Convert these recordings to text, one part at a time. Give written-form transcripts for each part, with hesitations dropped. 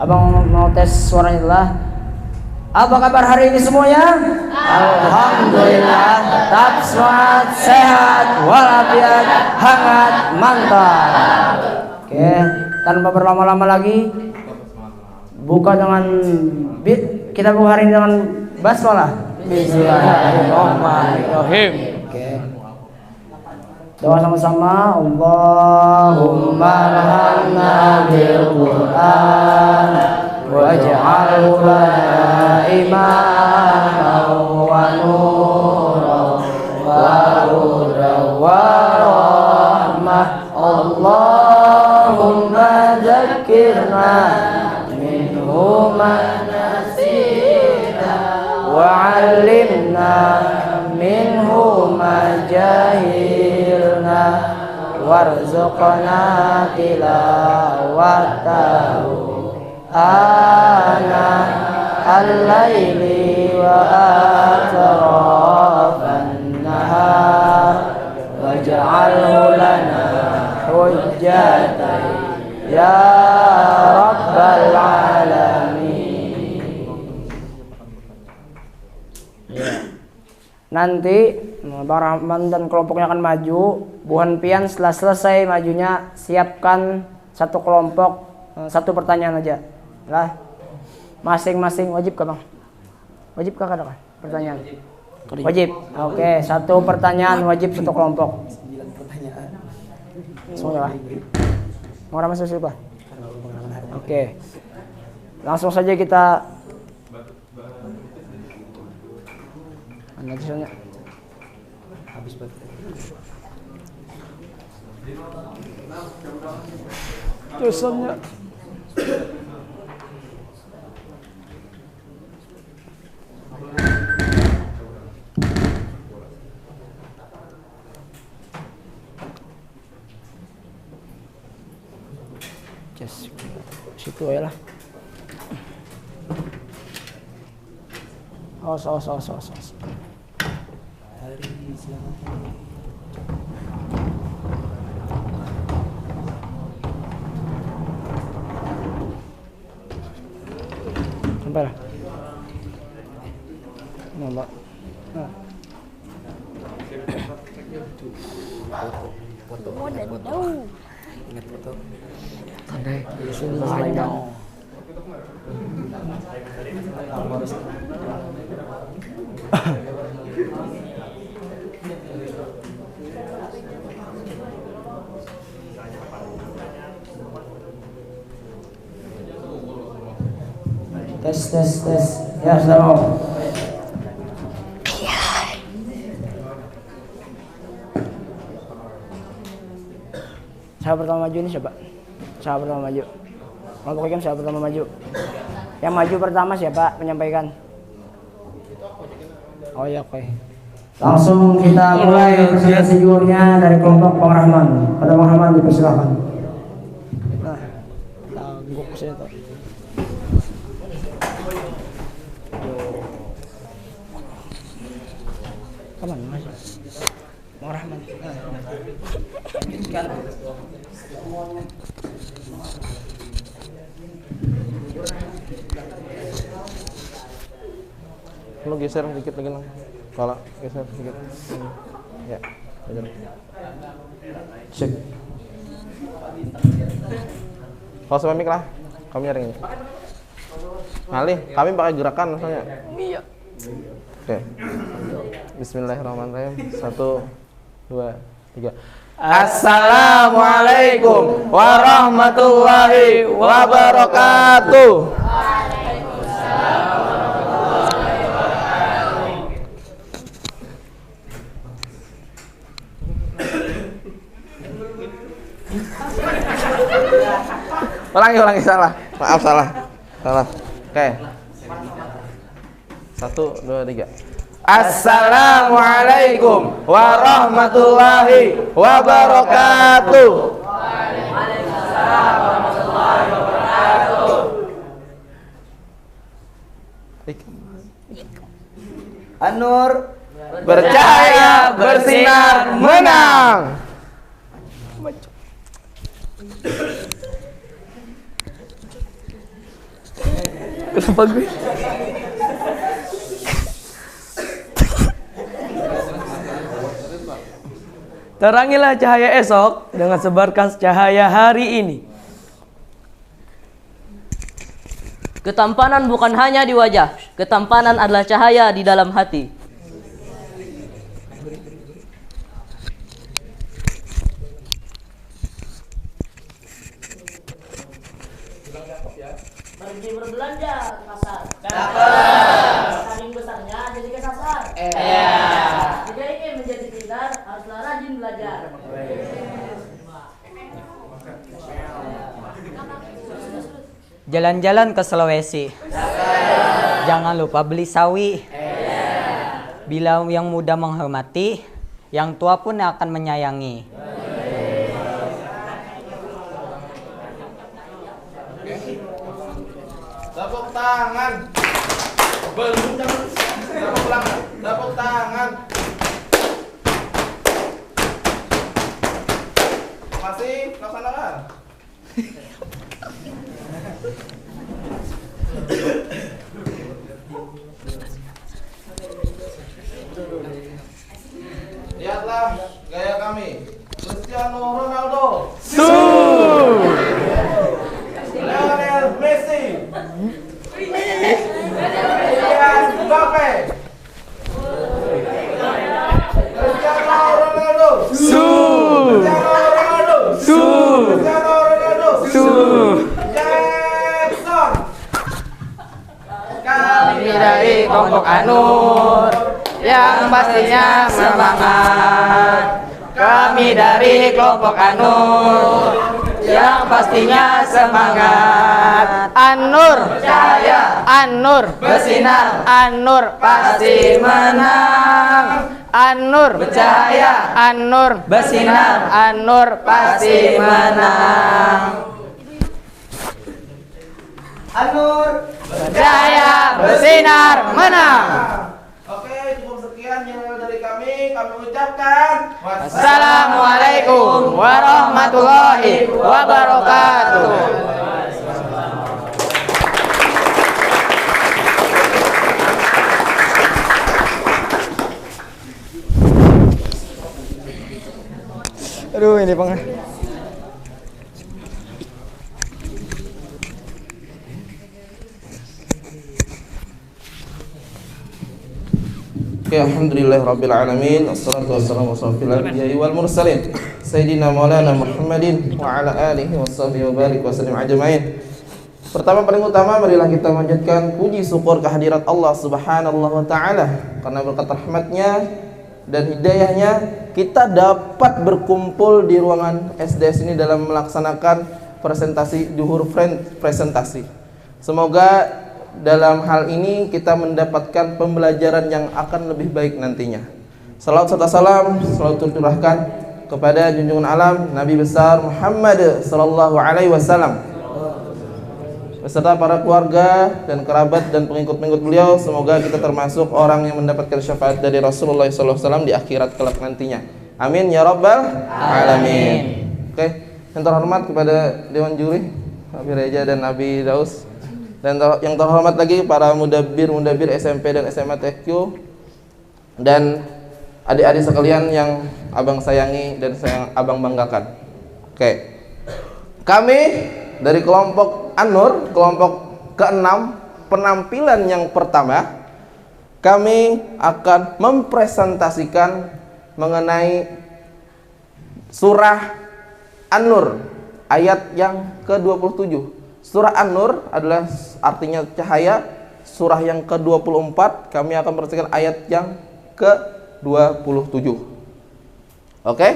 Abang mau tes suaranya lah. Apa kabar hari ini semuanya? Alhamdulillah, tetap semangat, sehat, walafiat, hangat, mantap. Oke, tanpa berlama-lama lagi, buka dengan kita buka hari ini dengan basmalah. Bismillahirrahmanirrahim. Oke. Doa sama-sama. Allahumma arhamna bil Qur'an waj'alhu lana imaman wa nuran wa hudan wa rahmah. Allahumma dzakkirna minhu ma nasina wa 'allimna minhu ma jahilna warzuqna tilawatahu ana al-laili wa atrafan nahar waj'alhu lana hujjatan ya rabbal alamin. Nanti Bang Rahman dan kelompoknya akan maju. Bu Hanpian setelah selesai majunya siapkan satu kelompok, satu pertanyaan aja lah. Masing-masing wajib kah Bang? Wajib kah kadang pertanyaan? Wajib. Oke, satu pertanyaan wajib satu kelompok. 9 pertanyaan. Semuanya lah. Mau ramai suka? Oke. Langsung saja kita mana tulisannya? Habis baterai. Tulisannya. Just situ aja lah. Os. Sampai lah. Nampak. Foto. Ingat foto. Andai. Tes. Ya, sudah mau. Siapa pertama maju ini siapa? Siapa pertama maju? Kelompok ikan siapa pertama maju? Yang maju pertama siapa menyampaikan? Oh ya, oke. Langsung kita mulai presentasi judulnya dari kelompok Bang Rahman. Pada Bang Rahman dipersilakan. Nah, tangguk sini tuh. Kapan Mas? Bang Rahman. Lanjutkan. Lo geser dikit lagi lang. Kepala geser dikit. Ya, aja. Cek. Kalau sama mik lah, kami nyaring ini. Ngalih, kami pakai gerakan maksudnya. Iya. Oke. Bismillahirrahmanirrahim. 1, 2, 3. Assalamualaikum warahmatullahi wabarakatuh. Ulangi salah. Maaf salah. Oke. 1, 2, 3. Assalamualaikum warahmatullahi wabarakatuh. Waalaikumsalam warahmatullahi wabarakatuh. An-Nur bercahaya, bersinar, menang. Kenapa gue? Terangilah cahaya esok dengan sebarkan cahaya hari ini. Ketampanan bukan hanya di wajah, ketampanan adalah cahaya di dalam hati. Pergi berbelanja ke pasar. Saking besarnya jadi kesasar. Jika ingin menjadi pintar, haruslah rajin belajar. Jalan-jalan ke Sulawesi. Jangan lupa beli sawi. Bila yang muda menghormati, yang tua pun akan menyayangi. Tepuk tangan. Belum jangan. Tepuk tangan. Masih laksanakan. Lihatlah gaya kami. Cristiano Ronaldo. Lionel Messi. Kylian Mbappe. Cristiano Ronaldo. Cristiano Ronaldo. Cristiano Ronaldo. Jackson. Kami dari kelompok Anur yang pastinya semangat. Kami dari kelompok Anur yang pastinya semangat. Anur jaya, Anur bersinar, Anur pasti menang. Anur berjaya, Anur bersinar, Anur pasti menang. Anur berjaya, bersinar, menang. Oke, cukup sekian yang dari kami ucapkan Wassalamualaikum warahmatullahi wabarakatuh. Aduh, ini Bang. Ya, alhamdulillah rabbil alamin. Wassalatu wassalamu ala anbiya'i wal mursalin Sayyidina Maulana Muhammadin wa ala alihi washabihi wa barik wa sallim ajma'in. Pertama paling utama, marilah kita memanjatkan puji syukur kehadirat Allah Subhanahu wa taala karena berkat rahmatnya dan hidayahnya kita dapat berkumpul di ruangan SDS ini dalam melaksanakan presentasi Zuhur presentasi. Semoga dalam hal ini kita mendapatkan pembelajaran yang akan lebih baik nantinya. Salawat serta salam selalu tercurahkan kepada junjungan alam Nabi besar Muhammad sallallahu alaihi wasallam beserta para keluarga dan kerabat dan pengikut-pengikut beliau. Semoga kita termasuk orang yang mendapatkan syafaat dari Rasulullah sallallahu alaihi wasallam di akhirat kelak nantinya. Amin ya rabbal alamin. Oke, yang terhormat kepada Dewan Juri Abi Reja dan Abi Daus, dan yang terhormat lagi para mudabir SMP dan SMA TQ dan adik-adik sekalian yang abang sayangi dan abang banggakan. Oke, kami dari kelompok Anur, kelompok ke-6, penampilan yang pertama kami akan mempresentasikan mengenai surah An-Nur ayat yang ke-27. Surah An-Nur adalah artinya cahaya. Surah yang ke-24 kami akan mempresentasikan ayat yang ke-27. Oke?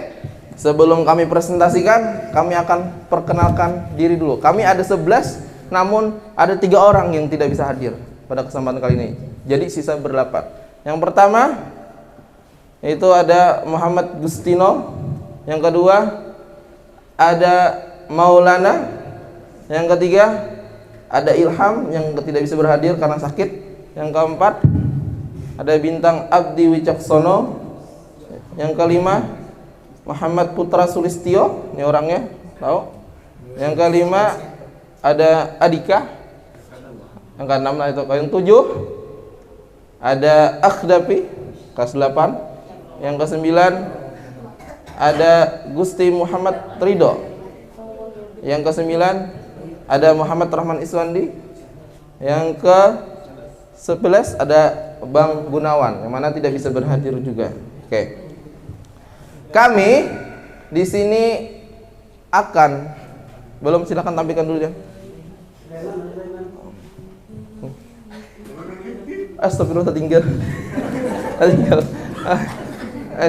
Sebelum kami presentasikan, kami akan perkenalkan diri dulu. Kami ada 11, namun ada 3 orang yang tidak bisa hadir pada kesempatan kali ini. Jadi sisa ber-8. Yang pertama yaitu ada Muhammad Gustino. Yang kedua ada Maulana. Yang ketiga ada Ilham yang tidak bisa berhadir karena sakit. Yang keempat ada Bintang Abdi Wicaksono. Yang kelima Muhammad Putra Sulistio, ini orangnya, tahu? Yang kelima ada Adika. Yang ke-6 lah itu. Yang 7 ada Akhdafi kelas 8. Yang ke-9 ada Gusti Muhammad Ridho. Yang ke-9 ada Muhammad Rahman Iswandi. Yang ke-11 ada Bang Gunawan, yang mana tidak bisa berhadir juga. Oke. Kami di sini akan silakan tampilkan dulu ya. Astagfirullah, tinggal.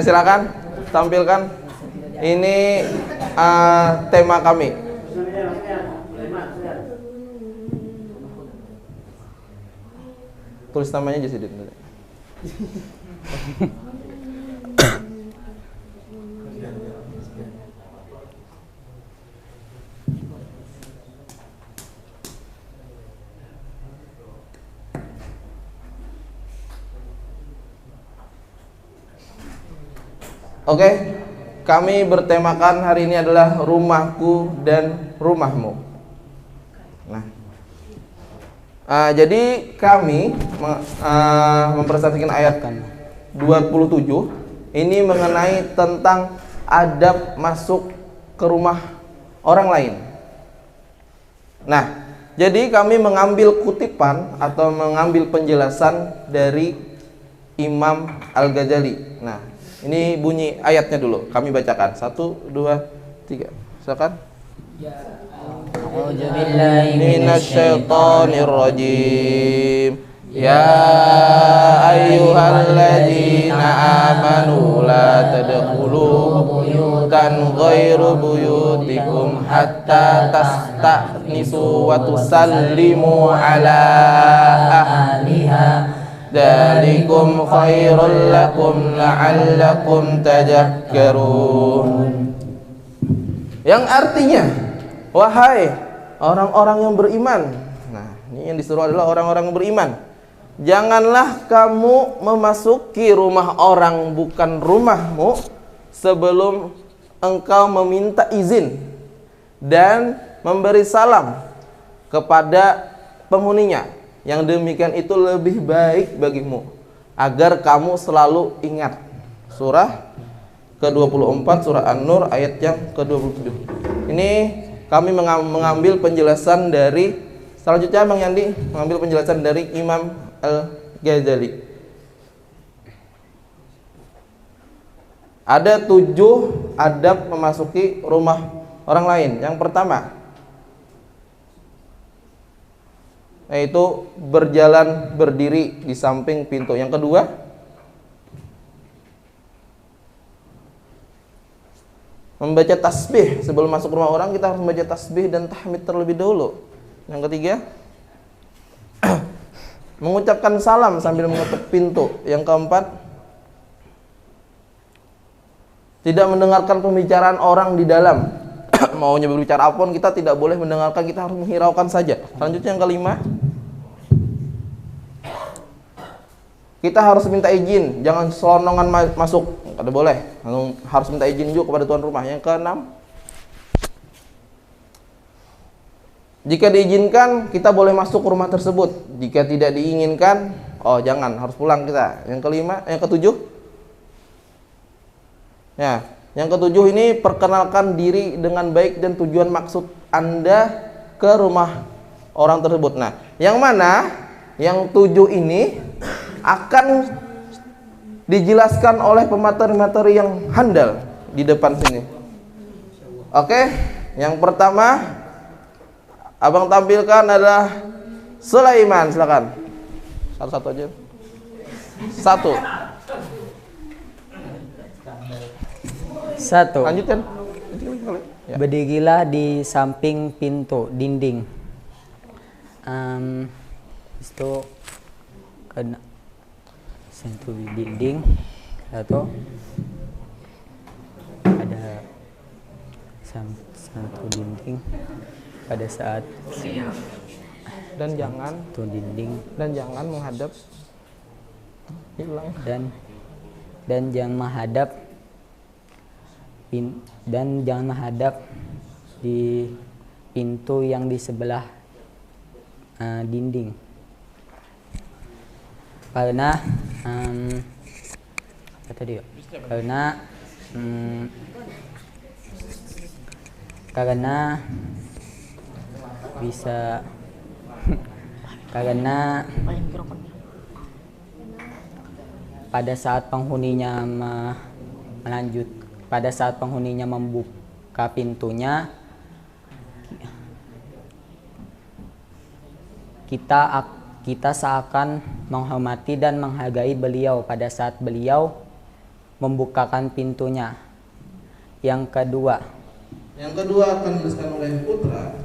Silakan tampilkan. Ini tema kami. Tulis namanya aja sedikit. Oke, kami bertemakan hari ini adalah rumahku dan rumahmu. Nah, jadi kami mempresentasikan ayat 27 ini mengenai tentang adab masuk ke rumah orang lain. Nah, jadi kami mengambil kutipan atau mengambil penjelasan dari Imam Al-Ghazali. Nah, ini bunyi ayatnya dulu, kami bacakan. 1, 2, 3. Silakan. A'udzu billahi minasyaitonir rajim. Ya ayyuhalladzina amanu la tadkhulu buyutan ghairu buyutikum hatta tasta'nisu wa tusallimu ala ahliha. Dzalikum khairul lakum la'allakum tadhakkarun. Yang artinya, wahai orang-orang yang beriman. Nah, ini yang disuruh adalah orang-orang yang beriman. Janganlah kamu memasuki rumah orang bukan rumahmu sebelum engkau meminta izin dan memberi salam kepada penghuninya. Yang demikian itu lebih baik bagimu agar kamu selalu ingat. Surah ke-24 surah An-Nur ayat yang ke-27. Ini kami mengambil penjelasan dari, selanjutnya Bang Yandi mengambil penjelasan dari Imam Al-Ghazali. Ada 7 adab memasuki rumah orang lain. Yang pertama yaitu berjalan berdiri di samping pintu. Yang kedua, membaca tasbih. Sebelum masuk rumah orang kita harus membaca tasbih dan tahmid terlebih dahulu. Yang ketiga, mengucapkan salam sambil mengetuk pintu. Yang keempat, tidak mendengarkan pembicaraan orang di dalam. Maunya berbicara apapun kita tidak boleh mendengarkan, kita harus menghiraukan saja. Selanjutnya yang kelima, kita harus minta izin, jangan selonongan masuk, tidak boleh. Harus minta izin juga kepada tuan rumah. Yang keenam, jika diizinkan kita boleh masuk ke rumah tersebut. Jika tidak diinginkan, jangan, harus pulang kita. Yang kelima, yang ketujuh, ya. Yang ketujuh ini, perkenalkan diri dengan baik dan tujuan maksud Anda ke rumah orang tersebut. Nah, yang mana yang 7 ini akan dijelaskan oleh pemateri-materi yang handal di depan sini. Oke, yang pertama Abang tampilkan adalah Sulaiman, silakan. Satu-satu aja. 1. Lanjutkan. Ya. Berdirilah di samping pintu dinding. Itu kena sentuh dinding atau ada satu dinding pada saat dan jangan sentuh dinding menghadap hilang dan jangan menghadap di pintu yang di sebelah dinding. karena apa tadi ya? Karena bisa karena pada saat penghuninya membuka pintunya, kita seakan menghormati dan menghargai beliau pada saat beliau membukakan pintunya. Yang kedua akan dijelaskan oleh Putra.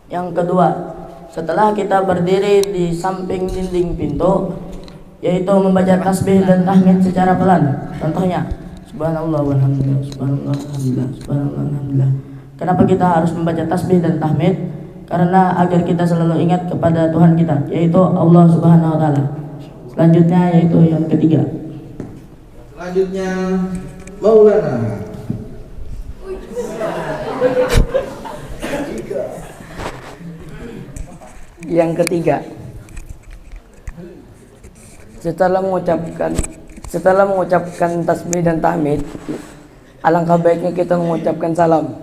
Yang kedua, setelah kita berdiri di samping dinding pintu, yaitu membaca tasbih dan tahmid secara pelan. Contohnya, subhanallah walhamdulillah, subhanallah walhamdulillah, subhanallah walhamdulillah. Kenapa kita harus membaca tasbih dan tahmid? Karena agar kita selalu ingat kepada Tuhan kita, yaitu Allah Subhanahu wa taala. Selanjutnya yaitu yang ketiga. Selanjutnya Maulana. Yang ketiga, setelah mengucapkan tasbih dan tahmid, alangkah baiknya kita mengucapkan salam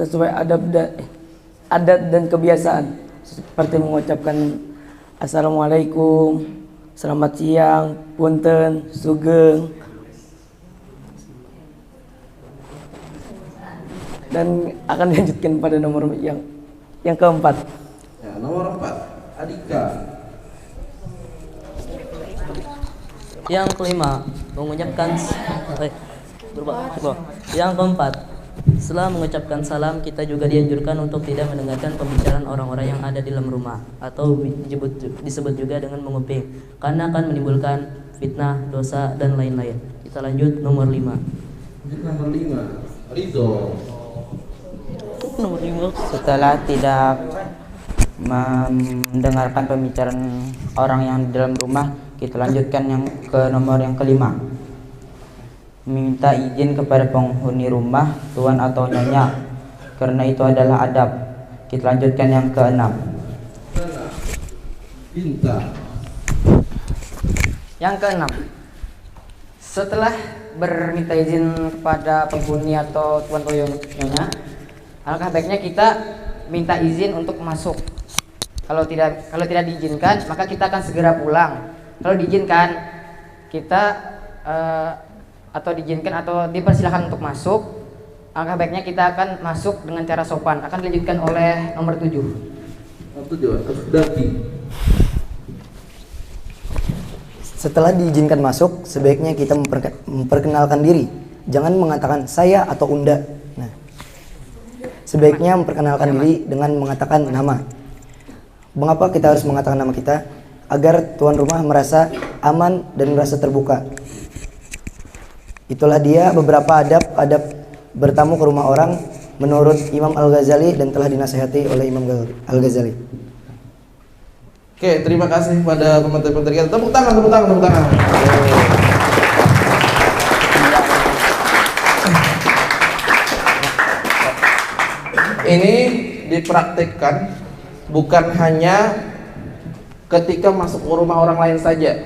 sesuai adat dan kebiasaan, seperti mengucapkan assalamualaikum, selamat siang, punten, sugeng, dan akan dilanjutkan pada nomor yang keempat. Ya, nomor 4, Adika. Yang kelima, mengucapkan Yang keempat, setelah mengucapkan salam, kita juga dianjurkan untuk tidak mendengarkan pembicaraan orang-orang yang ada di dalam rumah, atau disebut juga dengan menguping, karena akan menimbulkan fitnah, dosa, dan lain-lain. Kita lanjut nomor 5. Nomor 5, Ridho. setelah tidak mendengarkan pembicaraan orang yang di dalam rumah, kita lanjutkan nomor yang kelima. Meminta izin kepada penghuni rumah, tuan atau nyonya, karena itu adalah adab. Kita lanjutkan yang keenam. Bintang. Yang keenam, setelah berminta izin kepada penghuni atau tuan atau nyonya, alangkah baiknya kita minta izin untuk masuk. Kalau tidak diizinkan, maka kita akan segera pulang. Kalau diizinkan, kita atau dipersilakan untuk masuk, alangkah baiknya kita akan masuk dengan cara sopan. Akan dilanjutkan oleh nomor 7. Nomor 7, Daki. Setelah diizinkan masuk, sebaiknya kita memperkenalkan diri. Jangan mengatakan saya atau unda. Nah, sebaiknya memperkenalkan diri dengan mengatakan nama. Mengapa kita harus mengatakan nama kita? Agar tuan rumah merasa aman dan merasa terbuka. Itulah dia beberapa adab bertamu ke rumah orang menurut Imam Al-Ghazali dan telah dinasihati oleh Imam Al-Ghazali. Oke, terima kasih pada pemateri kita. Tepuk tangan. Ini dipraktikkan bukan hanya ketika masuk ke rumah orang lain saja,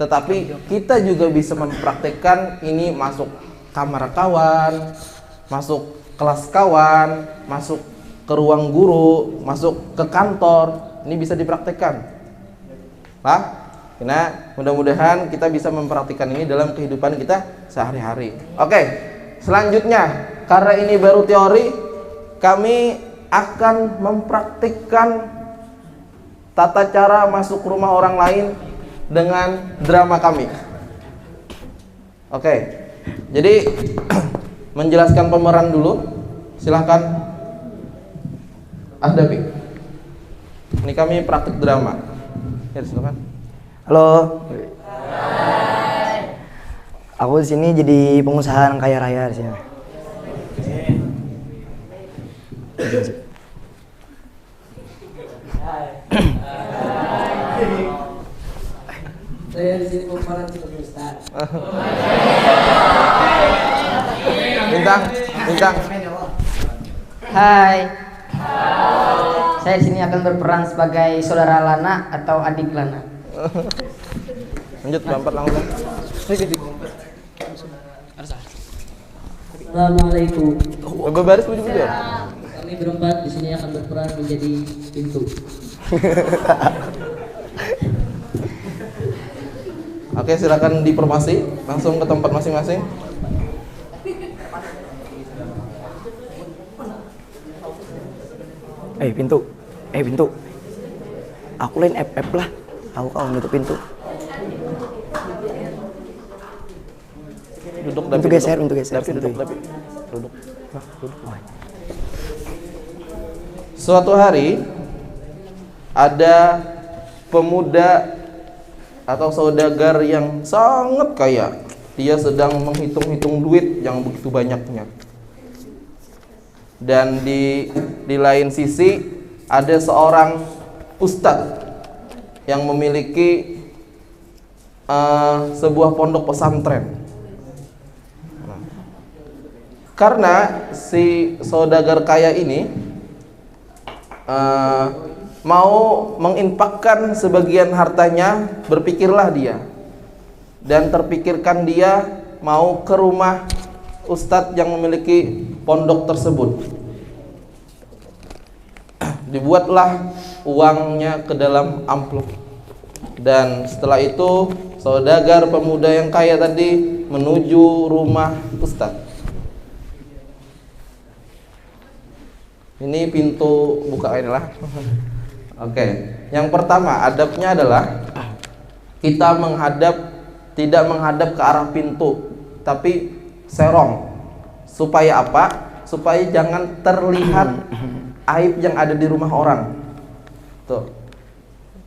tetapi kita juga bisa mempraktikkan ini masuk kamar kawan, masuk kelas kawan, masuk ke ruang guru, masuk ke kantor. Ini bisa dipraktikkan. Nah, mudah-mudahan kita bisa mempraktikkan ini dalam kehidupan kita sehari-hari. Oke, selanjutnya, karena ini baru teori, kami akan mempraktikkan tata cara masuk rumah orang lain dengan drama kami. Oke, jadi menjelaskan pemeran dulu. Silahkan Ahdabi. Ini kami praktik drama. Ya, silakan. Halo. Hai. Aku di sini jadi pengusaha kaya raya di sini. Saya di sini pemeran sebagai ustaz. Bintang. Hai, Saya di sini akan berperan sebagai saudara Lana atau adik Lana. Lanjut berempat langsung. Assalamualaikum. Berbaris ujung-ujung. Kami berempat di sini akan berperan menjadi pintu. Oke, silakan diformasi langsung ke tempat masing-masing. Pintu. Aku lain FF lah. Aku kau nutup pintu. Duduk Pintu geser, pintu geser. Dapi, duduk, santuy. Dapi. Duduk. Suatu hari ada pemuda atau saudagar yang sangat kaya. Dia sedang menghitung-hitung duit yang begitu banyaknya. Dan di lain sisi ada seorang ustadz yang memiliki sebuah pondok pesantren. Karena si saudagar kaya ini mau menginfakkan sebagian hartanya, berpikirlah dia dan terpikirkan dia mau ke rumah ustadz yang memiliki pondok tersebut. Dibuatlah uangnya ke dalam amplop, dan setelah itu saudagar pemuda yang kaya tadi menuju rumah ustadz. Ini pintu buka inilah. Oke. Yang pertama adabnya adalah kita tidak menghadap ke arah pintu, tapi serong. Supaya apa? Supaya jangan terlihat aib yang ada di rumah orang. Tuh.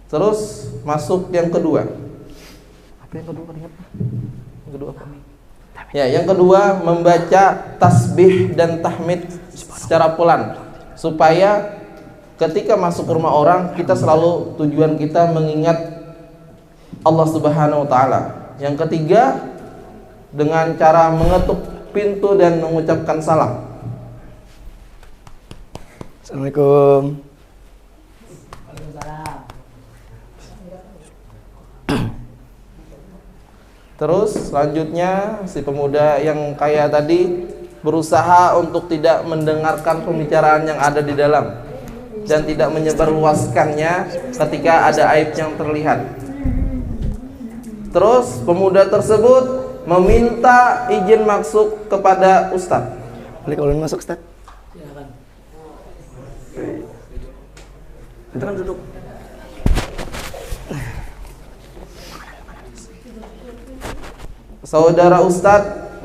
Terus masuk yang kedua. Apa yang kedua? Yang kedua apa? Ya, yang kedua membaca tasbih dan tahmid secara pelan, supaya ketika masuk ke rumah orang kita selalu tujuan kita mengingat Allah Subhanahu wa taala. Yang ketiga dengan cara mengetuk pintu dan mengucapkan salam. Assalamualaikum. Terus selanjutnya si pemuda yang kaya tadi berusaha untuk tidak mendengarkan pembicaraan yang ada di dalam dan tidak menyebarluaskannya ketika ada aib yang terlihat. Terus pemuda tersebut meminta izin masuk kepada ustadz. Boleh kalau masuk, Ustaz? Silakan. Itu kan duduk. Saudara ustadz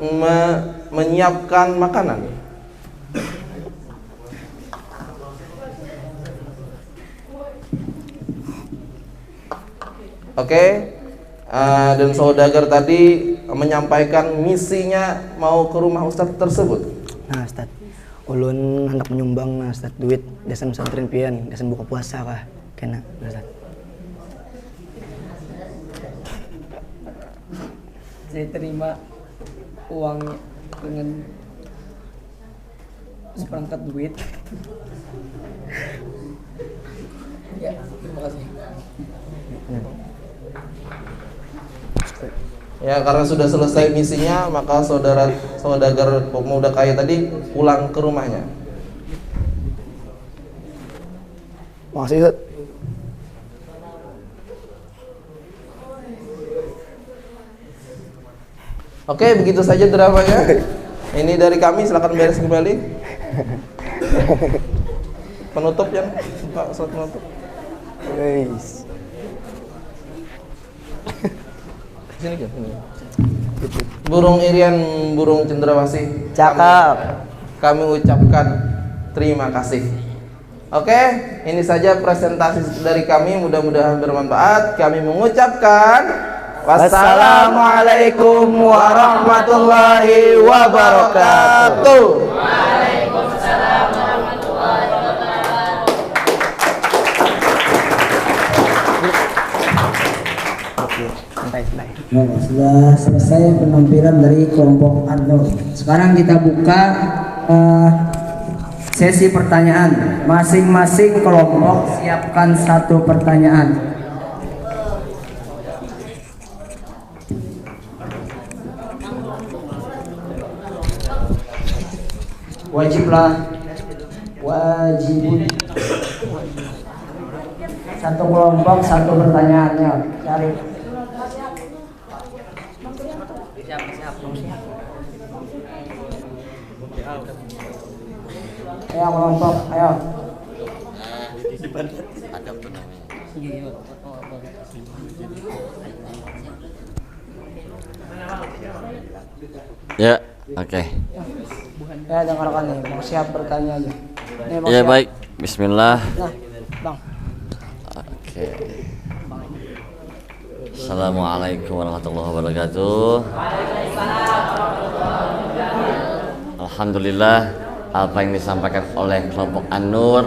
menyiapkan makanan. Oke. Dan saudagar tadi menyampaikan misinya mau ke rumah ustadz tersebut. Nah, Ustaz, ulun hendak menyumbang nah Ustaz duit desan pesantren pian, desan buka puasa kah? Kena, Ustaz. Saya terima uangnya dengan seperangkat duit. Ya, terima kasih. Ya, karena sudah selesai misinya, maka saudagar pemuda kaya tadi pulang ke rumahnya. Makasih, Ustaz. Oke, begitu saja dramanya. Ini dari kami, silakan beres kembali. Penutup yang Pak, salat penutup. Guys. Sini kan, sini. Burung Irian, burung cendrawasih. Cakep. Kami ucapkan terima kasih. Oke, ini saja presentasi dari kami, mudah-mudahan bermanfaat. Kami mengucapkan wassalamualaikum warahmatullahi wabarakatuh. Waalaikumsalam warahmatullahi wabarakatuh. Oke, santai. Nah, sudah selesai penampilan dari kelompok Arno. Sekarang kita buka Sesi pertanyaan. Masing-masing kelompok siapkan 1 pertanyaan. Wajiblah. Wajibun. 1 kelompok 1 pertanyaan. Ya, cari. Ayo kelompok, ayo. Ya, oke. Ya dengarkan nih, mau siap bertanya aja. Nih, mau Ya siap. baik, Bismillah. Nah, Bang. Oke. Assalamualaikum warahmatullahi wabarakatuh. Alhamdulillah, apa yang disampaikan oleh kelompok An-Nur,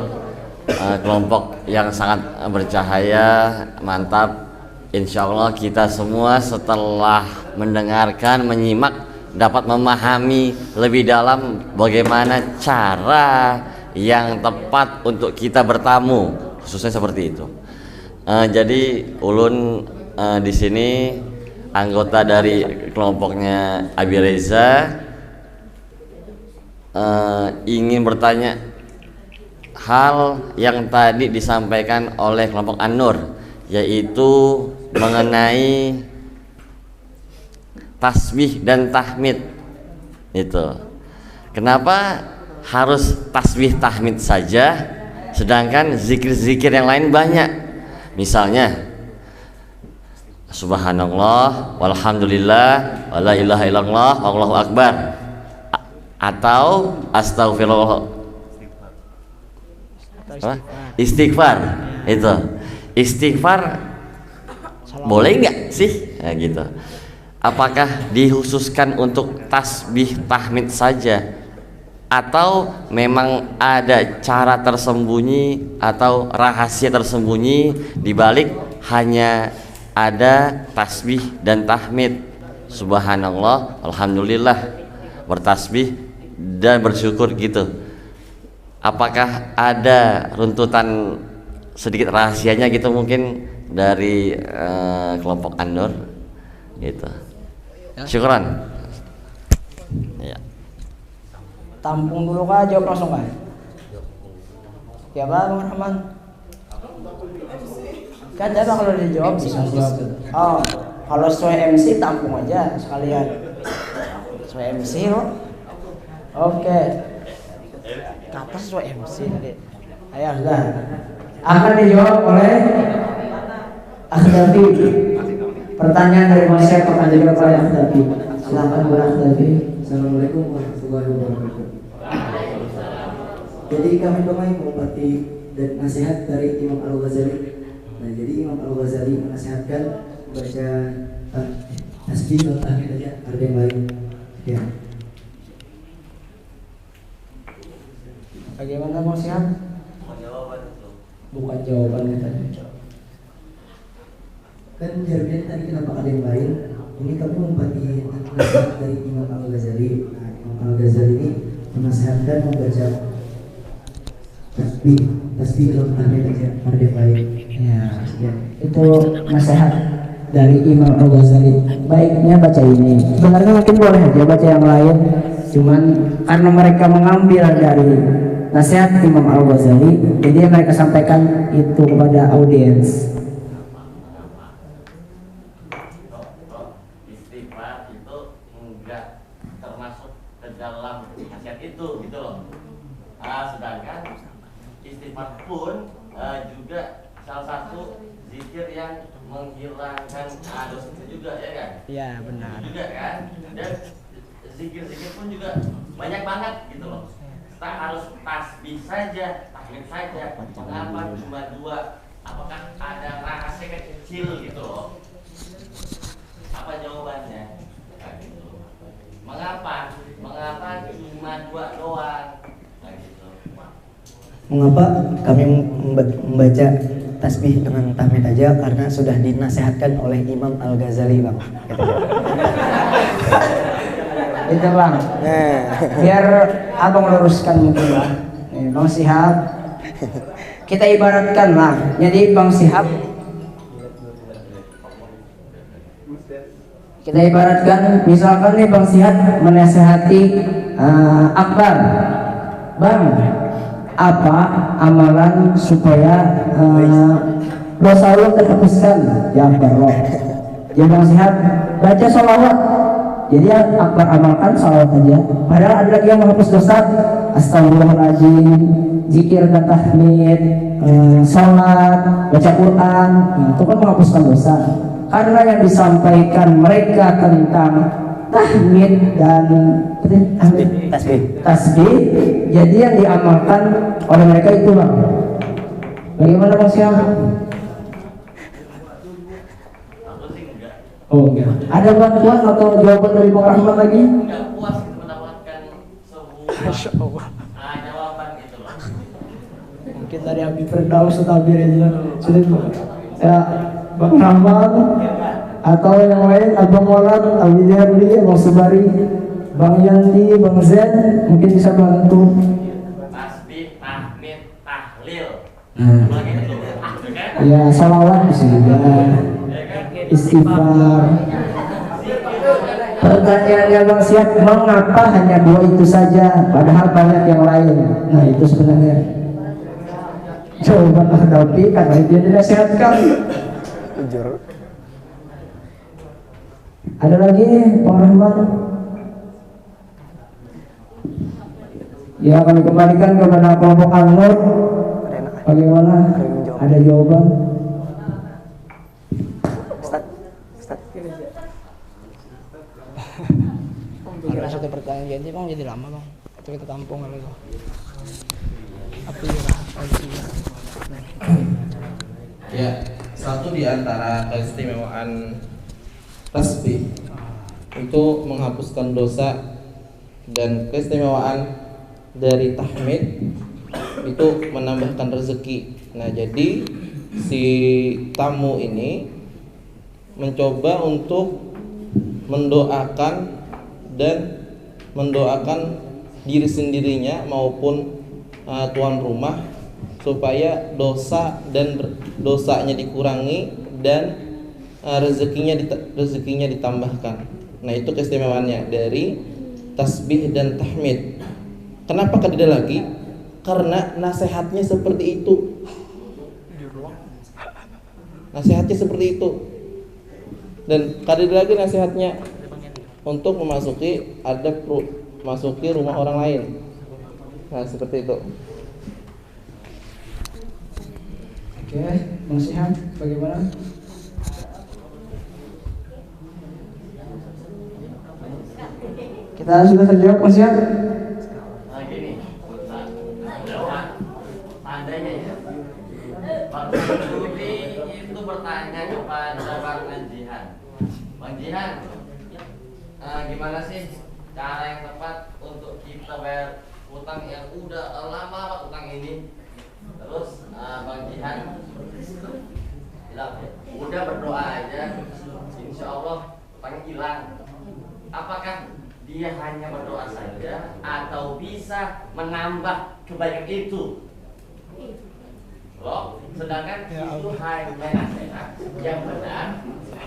kelompok yang sangat bercahaya, mantap. Insya Allah kita semua setelah mendengarkan, menyimak, dapat memahami lebih dalam bagaimana cara yang tepat untuk kita bertamu, khususnya seperti itu. Jadi ulun di sini anggota dari kelompoknya Abi Reza ingin bertanya hal yang tadi disampaikan oleh kelompok An-Nur, yaitu mengenai tasbih dan tahmid. Itu kenapa harus tasbih tahmid saja, sedangkan zikir-zikir yang lain banyak? Misalnya subhanallah, walhamdulillah, wala ilaha illallah, wallahu akbar, atau astagfirullah, istighfar. Itu istighfar boleh nggak sih? Nah, gitu. Apakah dikhususkan untuk tasbih tahmid saja, atau memang ada cara tersembunyi atau rahasia tersembunyi di balik hanya ada tasbih dan tahmid, subhanallah, alhamdulillah, bertasbih dan bersyukur gitu? Apakah ada runtutan sedikit rahasianya gitu mungkin dari kelompok An-Nur gitu? Syukran. Ya. Tampung dulu kah, jawab langsung kah? Ya Bang Rahman. Kan ada kalau dijawab bisa jawab. Oh, kalau sesuai MC tampung aja sekalian. Sesuai MC loh. Oke. Kata sesuai MC tadi. Ayo sudah. Akan dijawab oleh Akhdafi. Pertanyaan dari masyarakat akan dijawab oleh Akhdafi. Silakan Bu Akhdafi. Assalamualaikum warahmatullahi wabarakatuh. Jadi kami pemain mempati dan nasihat dari Imam Al-Ghazali. Nah, jadi Imam Al-Ghazali menasihatkan baca tasbih dan tahmid aja, ada yang lain. Ya. Bagaimana Bang Sihat? Bukan jawaban kita. Kan jawabnya tadi kenapa ada yang lain? Ini kami mempati nasihat dari Imam Al-Ghazali. Nah, Imam Al-Ghazali ini menasihatkan membaca tasbih dan tahmid aja, ada yang lain. Ya. Itu nasihat dari Imam Al-Ghazali. Baiknya baca ini. Sebenarnya mungkin boleh aja baca yang lain, cuman karena mereka mengambil dari nasihat Imam Al-Ghazali, jadi mereka sampaikan itu kepada audiens. Istighfar itu enggak termasuk ke dalam nasihat itu gitu loh. Sedangkan istighfar pun juga salah satu zikir yang menghilangkan dosa juga, ya kan? Iya benar. Itu juga kan? Dan zikir-zikir pun juga banyak banget gitu loh. Kita harus tasbih saja, tahmid saja. Mengapa cuma 2? Apakah ada rahasia kecil gitu loh? Apa jawabannya? Nah, gitu. Mengapa cuma 2 doang? Nah, gitu. Mengapa kami membaca tasbih dengan tahmid aja? Karena sudah dinasehatkan oleh Imam Al-Ghazali, Bang. Itu Bang. Biar abang luruskan mungkin Bang. Bang Sihab. Kita ibaratkan lah, jadi Bang Sihab kita ibaratkan misalkan nih Bang Sihab menasehati Akbar, Bang, apa amalan supaya dosa lo terhapuskan? Ya Akbar lo, ya Bang Sihab baca sholawat. Jadi Akbar amalkan sholawat aja. Padahal ada lagi yang menghapus dosa, astagfirullahaladzim, zikir dan tahmid, sholat, baca Quran, itu kan menghapuskan dosa. Karena yang disampaikan mereka tentang tahmid dan tasbih, jadi yang diamalkan oleh mereka itu Bang. Bagaimana Bang Syam? Oh enggak. Ada bantuan atau jawaban dari Bang Rahmat lagi? Enggak puas mendapatkan sebuah jawaban gitu loh. Mungkin dari Abi Firdaus atau Abi Reza sulit ya Bang Rahmat atau yang lain, Abang Walad, Abi Jarli, Abang Subari, Bang Yandi, Bang Zen mungkin bisa bantu. Tasbih, tahmid, tahlil. Ya salawat bisa juga, istighfar. Pertanyaannya Bang Siap, mengapa hanya 2 itu saja padahal banyak yang lain? Nah itu sebenarnya jawaban Ahdapi karena dia dinasihatkan. Ada lagi Bang Rahmat? Ya kami kembalikan kepada kelompok An-Nur. Bagaimana? Ada jawaban? Ada satu pertanyaan jadi Bang, jadi lama Bang. Itu kita tampung kali itu. Ya, satu di antara keistimewaan tasbih itu menghapuskan dosa, dan keistimewaan dari tahmid itu menambahkan rezeki. Nah, jadi si tamu ini mencoba untuk mendoakan diri sendirinya maupun tuan rumah supaya dosanya dikurangi dan rezekinya ditambahkan. Nah, itu keistimewaannya dari tasbih dan tahmid. Kenapa tidak lagi? Karena nasihatnya seperti itu. Nasihatnya seperti itu. Dan kadang lagi nasihatnya untuk memasuki masuki rumah orang lain. Nah, seperti itu. Oke, Bang Syihab, bagaimana? Kita sudah terjawab Bang Syihab? Gini, tandanya ya, Pak Suri itu bertanya kepada Bang Jihan. Bang Jihan, gimana sih cara yang tepat untuk kita bayar utang yang udah lama utang ini? Terus Bang Jihan bilang, udah berdoa aja, insya Allah utangnya hilang. Apakah dia hanya berdoa saja atau bisa menambah kebaikan itu? Loh, sedangkan itu hanya nasihat yang benar,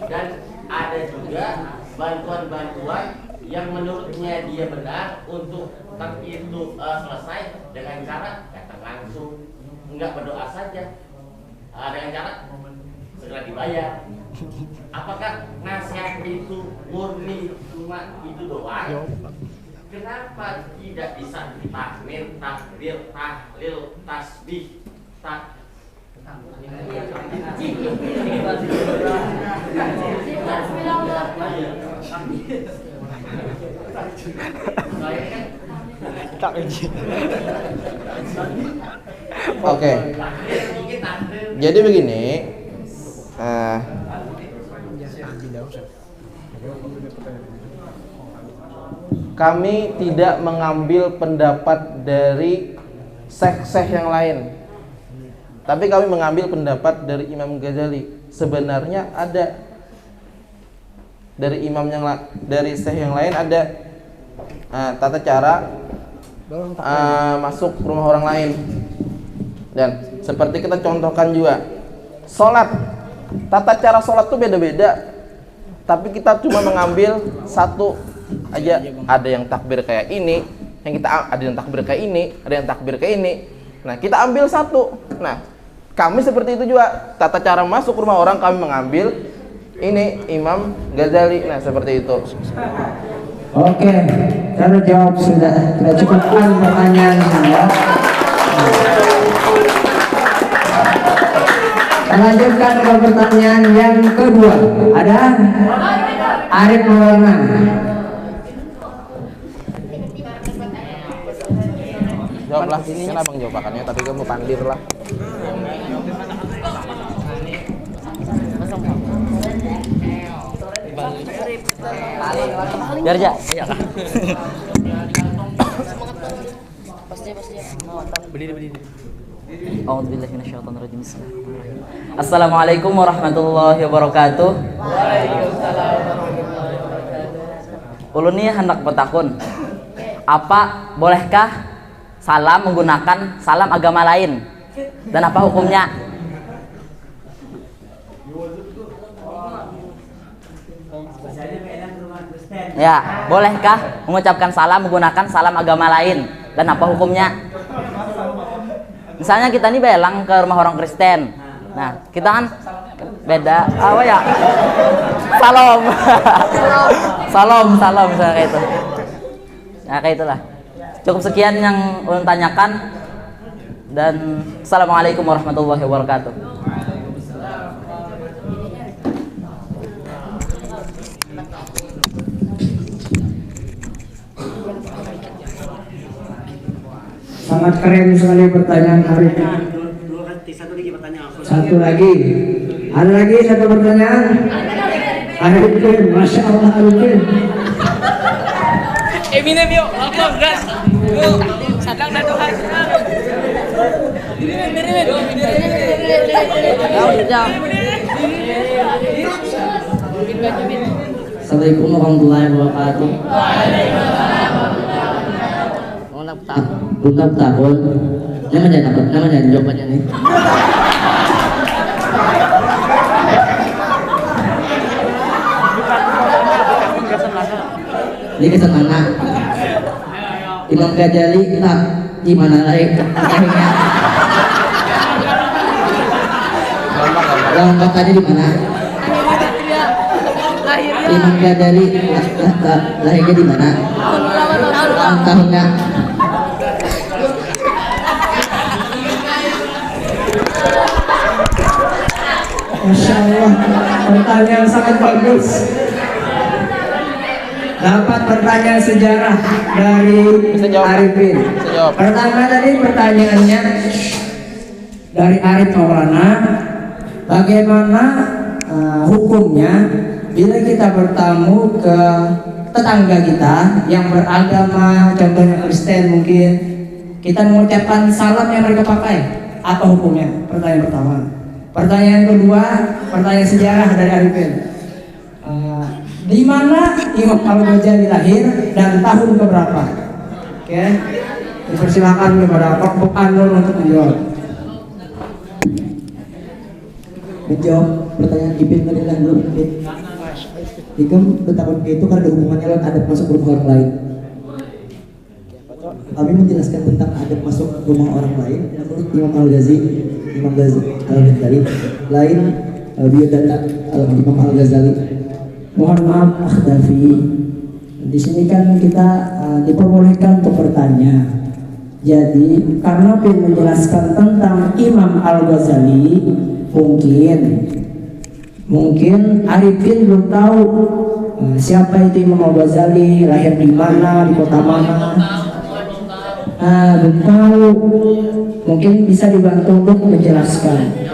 dan ada juga bantuan-bantuan yang menurutnya dia benar untuk utang itu selesai dengan cara datang langsung, enggak berdoa saja, dengan cara segera dibayar. Apakah nasihat itu murni cuma itu doang? Kenapa tidak bisa tahmid, takbir, tahlil, tasbih, Oke. Jadi begini, kami tidak mengambil pendapat dari syekh-syekh yang lain, tapi kami mengambil pendapat dari Imam Ghazali. Sebenarnya ada dari syekh yang lain ada tata cara masuk rumah orang lain. Dan seperti kita contohkan juga, sholat, tata cara sholat tuh beda-beda, tapi kita cuma mengambil satu aja. Ada yang takbir kayak ini, ada yang takbir kayak ini, ada yang takbir kayak ini. Nah, kita ambil satu. Nah, kami seperti itu juga, tata cara masuk rumah orang kami mengambil ini Imam Ghazali. Nah, seperti itu. Oke, kalau jawab sudah cukupkan pertanyaan saya. Lanjutkan ke pertanyaan yang kedua. Ada Arif Maulana. Jawablah, kan abang jawabannya, tapi kamu pandir lah. Biar aja. Berdiri. A'udzubillahi minasyaitonirrajim. Bismillahirrahmanirrahim. Assalamualaikum warahmatullahi wabarakatuh. Waalaikumsalam warahmatullahi wabarakatuh. Ulun ini hendak bertakun, apa bolehkah salam menggunakan salam agama lain dan apa hukumnya? Ya, bolehkah mengucapkan salam menggunakan salam agama lain dan apa hukumnya? Misalnya kita nih belang ke rumah orang Kristen. Nah, kita kan beda. Apa ya? Salam. salam misalnya kayak itu. Nah, kayak itulah. Cukup sekian yang ulun tanyakan dan assalamualaikum warahmatullahi wabarakatuh. Sangat keren sekali pertanyaan Arif. Satu lagi. Ada lagi satu pertanyaan? Arifin, Masya Allah Arifin. Eminem yuk, lapor gas. Sadang dan Tuhan. Assalamualaikum warahmatullahi wabarakatuh. Bukan tahun. Namanya jawabannya nih. Ini kesan mana? Imam Ghazali tak gimana lagi akhirnya? Lompat tadi di mana? Imam Ghazali lahirnya di mana? Tahunnya? Masya Allah, pertanyaan sangat bagus. Dapat pertanyaan sejarah dari Arifin. Pertama tadi pertanyaannya dari Arif Maulana, bagaimana hukumnya bila kita bertamu ke tetangga kita yang beragama, contohnya Kristen mungkin, kita mengucapkan salam yang mereka pakai, apa hukumnya? Pertanyaan pertama. Pertanyaan kedua, pertanyaan sejarah dari Arifin. Di mana Imam Al-Ghazali lahir dan tahun keberapa? Oke, dipersilakan kepada kelompok Anur untuk menjawab. Menjawab pertanyaan Ipin adalah dulu Ipin. Ikam bertakun itu karena ada hubungannya dengan adab masuk rumah orang lain. Kami menjelaskan tentang adab masuk rumah orang lain menurut Imam Al-Ghazali lain biodata Imam Al-Ghazali. Mohon maaf Akhdafi, di sini kan kita diperbolehkan untuk bertanya. Jadi karena ingin menjelaskan tentang Imam Al-Ghazali, mungkin Arifin belum tahu siapa itu Imam Al-Ghazali, lahir di mana, di kota mana. Belum tahu. Mungkin bisa dibantu untuk menjelaskan.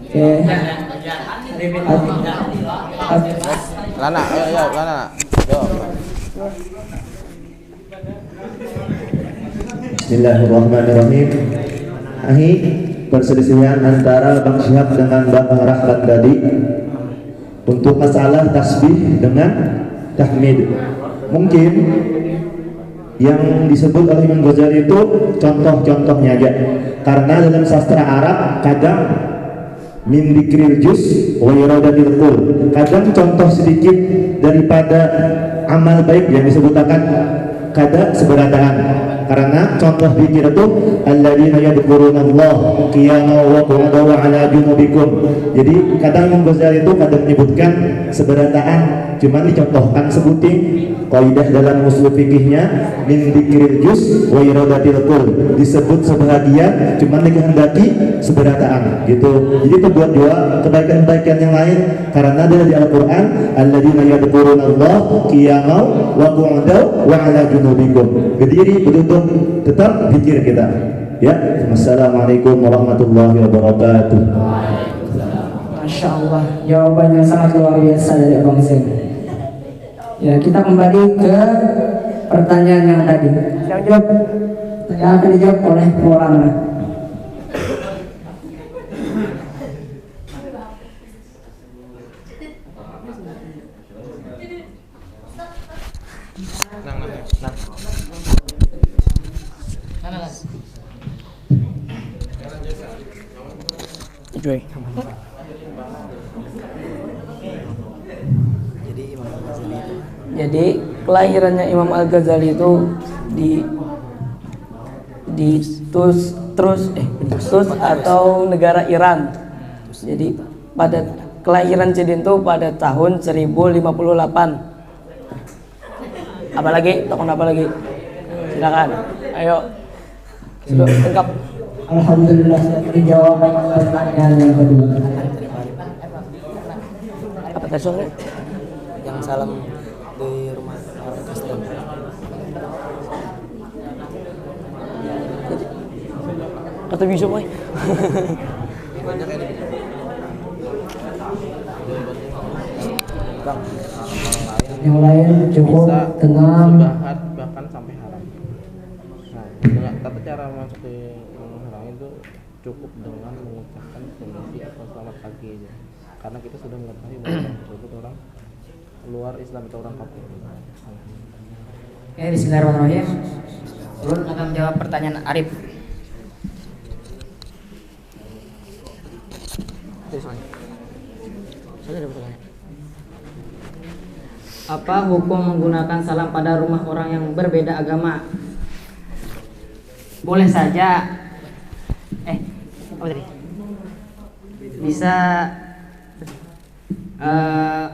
Oke. Lana, ayo Lana. Bismillahirrahmanirrahim. Perselisihan antara Bang Syihab dengan Bang Rahmat tadi untuk masalah tasbih dengan tahmid. mungkin yang disebut oleh Imam Ghazali itu contoh-contohnya aja, karena dalam sastra Arab kadang min dzikril juz wa iradatil qul, kadang contoh sedikit daripada amal baik yang disebutkan kada seberataan, karena contoh zikir itu alladzina yadhkurunallah qiyaman wa qu'udan wa ala junubikum. Jadi kadang Imam Ghazali itu kadang menyebutkan seberataan, cuman dicontohkan sebuting kaidah dalam usul fikihnya min dzikril juz wa iradatil qul, disebut sebahagian cuman dikehendaki seberataan gitu. Jadi terbuat dua kebaikan-kebaikan yang lain karena ada di Al-Qur'an alladzina yadhkurunallah qiyaman wa qu'udan wa ala junubikum. Jadi betul-betul tetap zikir kita. Ya, Assalamualaikum warahmatullahi wabarakatuh. Masya Allah, jawabannya sangat luar biasa dari Abang Zain. Ya, kita kembali ke pertanyaan yang tadi. Yang akan dijawab oleh Maulana. Jadi kelahirannya Imam Al-Ghazali itu di Tus atau negara Iran. Jadi pada kelahiran Cidin itu pada tahun 1058. Apalagi? Tahun apa lagi? Silakan. Ayo. Sudah lengkap. Alhamdulillah dijawab pertanyaan yang kedua. Apa tadi soalnya? Yang salam di rumah orang Kristen. Kata bisa boy. Yang lain cukup tenang. Bahkan sampai haram. Nah, dengan tata cara masuk ke haram itu cukup dengan mengucapkan permisi atau selamat pagi aja. Karena kita sudah mengetahui bahwa tersebut orang luar Islam atau orang kafir. Oke, bismillahirrahmanirrahim. Ulun akan menjawab pertanyaan Arif. Apa hukum menggunakan salam pada rumah orang yang berbeda agama? Boleh saja. Apa tadi? Bisa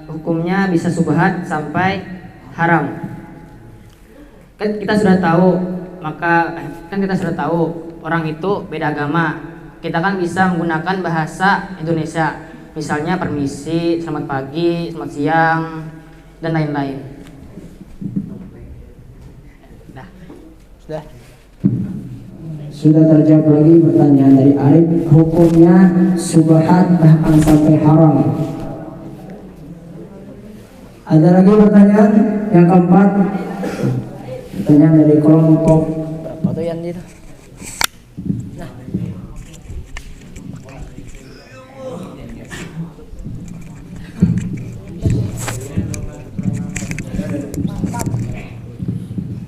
hukumnya bisa subhat sampai haram. Kan kita sudah tahu, kita sudah tahu orang itu beda agama. Kita kan bisa menggunakan bahasa Indonesia, misalnya permisi, selamat pagi, selamat siang, dan lain-lain. Sudah terjawab lagi pertanyaan dari Arif. Hukumnya subhat bahkan sampai haram. Ada lagi pertanyaan yang keempat. Pertanyaan dari kelompok berapa tuh yang itu?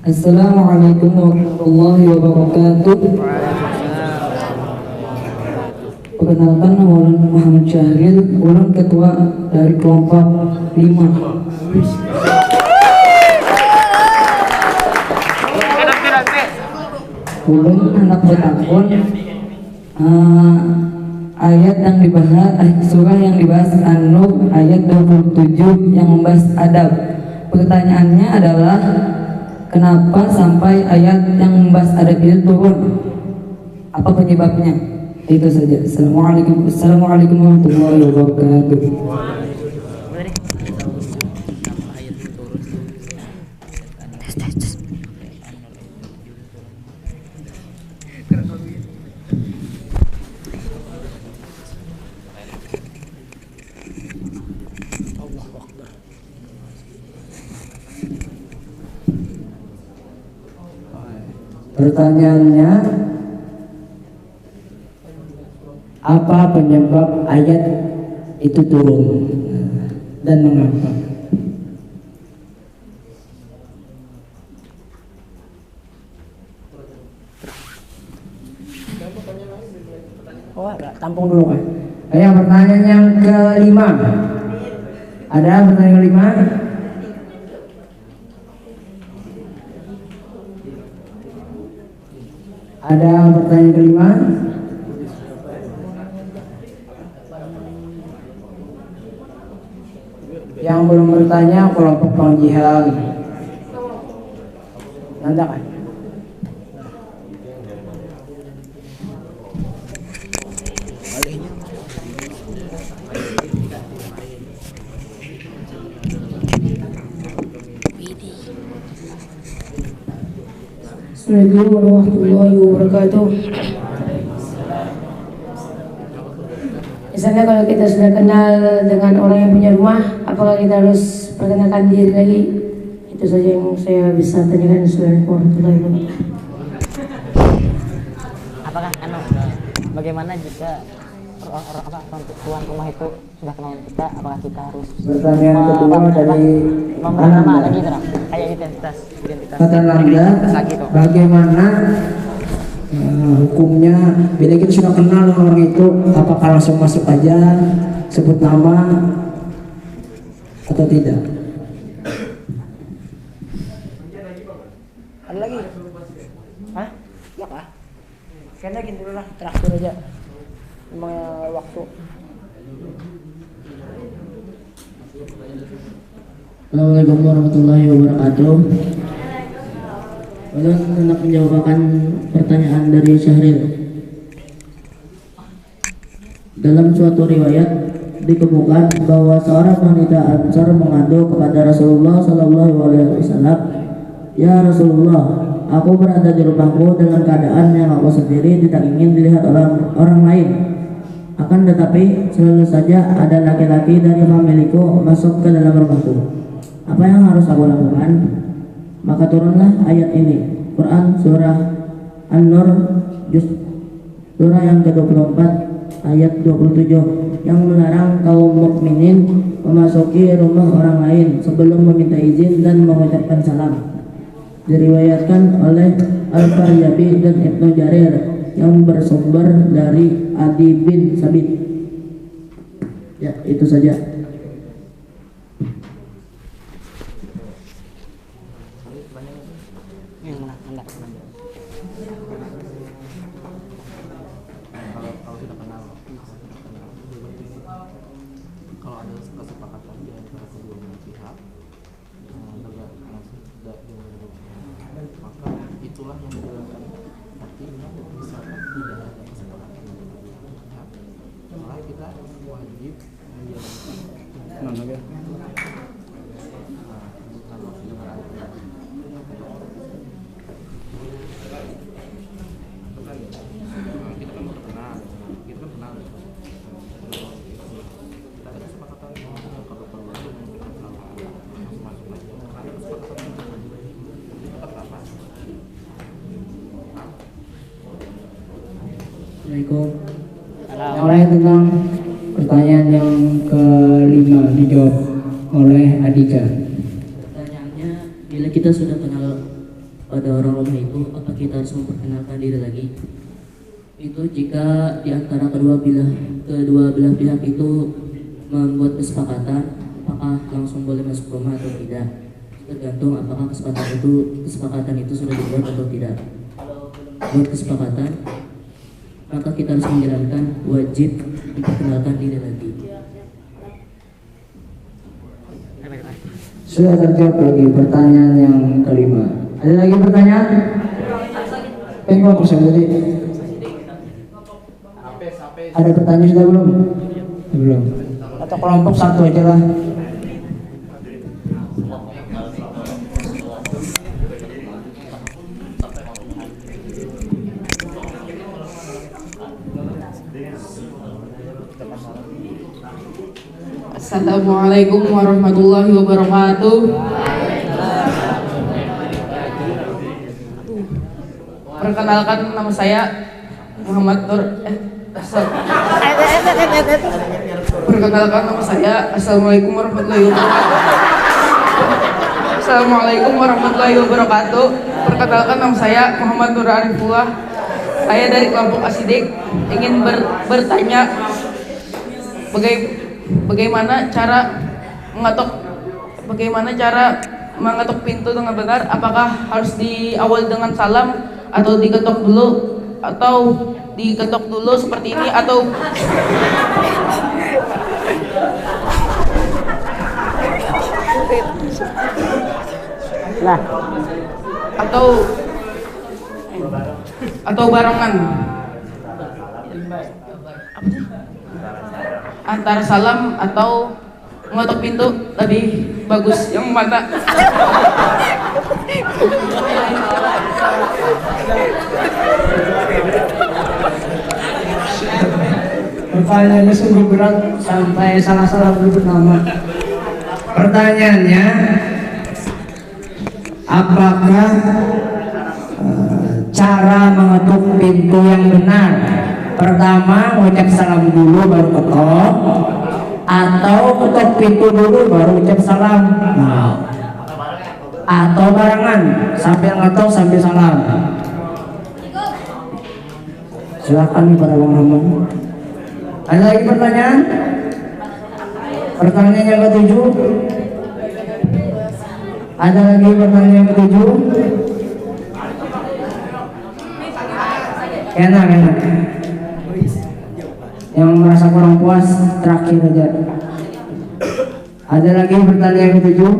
Assalamualaikum warahmatullahi wabarakatuh. Perkenalkan, nama ulun Muhammad Syahril, ulun ketua dari kelompok 5. Ulun anak bertakun ayat yang dibahas, surah yang dibahas An-Nur ayat 27 yang membahas adab. Pertanyaannya adalah kenapa sampai ayat yang membahas adab itu turun? Apa penyebabnya? Itu saja. Assalamualaikum warahmatullahi wabarakatuh. Pertanyaannya, apa penyebab ayat itu turun dan mengapa? Oh, ada. Tampung dulu kan. Yang pertanyaan yang kelima. Ada pertanyaan kelima? Ada pertanyaan kelima? Yang belum bertanya kelompok pengjihad. Nanda kan? Assalamualaikum warahmatullahi wabarakatuh. Misalnya kalau kita sudah kenal dengan orang yang punya rumah, apakah kita harus perkenalkan diri lagi? Itu saja yang saya bisa tanyakan. Assalamualaikum warahmatullahi wabarakatuh. Apakah bagaimana jika tuan rumah itu sudah kenal kita, apakah kita harus Pertanyaan kedua dari nama lagi terang kayak identitas kata Nanda, bagaimana hukumnya bila kita sudah kenal dengan orang itu, apakah langsung masuk aja sebut nama atau tidak? Ada lagi? Hah? Ya kah? Kayaknya gini dulu lah, terakhir aja. Memang waktu. Assalamualaikum warahmatullahi wabarakatuh. Ulun hendak menjawabkan pertanyaan dari Syahril. Dalam suatu riwayat dikemukakan bahwa seorang wanita Ansar mengadu kepada Rasulullah Shallallahu Alaihi Wasallam, "Ya Rasulullah, aku berada di rumahku dengan keadaan yang aku sendiri tidak ingin dilihat orang lain. Akan tetapi selalu saja ada laki-laki dari pemilikku masuk ke dalam rumahku. Apa yang harus aku lakukan?" Maka turunlah ayat ini, Quran surah An-Nur surah yang ke-24 ayat 27 yang melarang kaum mukminin memasuki rumah orang lain sebelum meminta izin dan mengucapkan salam. Diriwayatkan oleh Al-Faryabi dan Ibnu Jarir yang bersumber dari Adi bin Sabit. Ya, itu saja. Kalau ada kesepakatan di antara kedua belah pihak, maka itulah yang dijalankan. Artinya misalkan tidak ada kesepakatan di antara kedua belah pihak, maka kita wajib menjalankan. Assalamualaikum. Yang lain tentang pertanyaan yang kelima dijawab oleh Adika. Pertanyaannya, bila kita sudah kenal pada orang rumah itu, apa kita harus memperkenalkan diri lagi? Itu jika di antara kedua belah pihak itu membuat kesepakatan, apakah langsung boleh masuk rumah atau tidak? Tergantung apakah kesepakatan itu sudah dibuat atau tidak. Buat kesepakatan, maka kita harus menjalankan wajib memperkenalkan diri lagi. Sudah terjawab lagi pertanyaan yang kelima. Ada lagi pertanyaan? Pengen persen tadi. Ada pertanyaan sudah belum? Belum. Atau kelompok satu aja lah. Assalamualaikum warahmatullahi wabarakatuh. Perkenalkan, nama saya Muhammad Nur. Perkenalkan, nama saya. Assalamualaikum warahmatullahi wabarakatuh. Assalamualaikum warahmatullahi wabarakatuh. Perkenalkan, nama saya Muhammad Nur Arifullah. Saya dari kelompok Asidik ingin bertanya bagaimana cara mengetuk pintu dengan benar? Apakah harus diawali dengan salam atau diketok dulu seperti ini atau atau barengan antara salam atau mengetok pintu lebih bagus yang mana? Pertanyaannya sungguh berat sampai salah-salah menyebut nama. Pertanyaannya, apakah cara mengetuk pintu yang benar? Pertama mengucap salam dulu baru ketok, atau ketok pintu dulu baru ucap salam? Atau barengan sambil ngetok sambil salam? Silakan nih para Bang Rahman. Ada lagi pertanyaan? Pertanyaan yang ketujuh. Ada lagi pertanyaan yang ketujuh? Enak. Yang merasa kurang puas terakhir aja. Ada lagi pertanyaan yang ketujuh?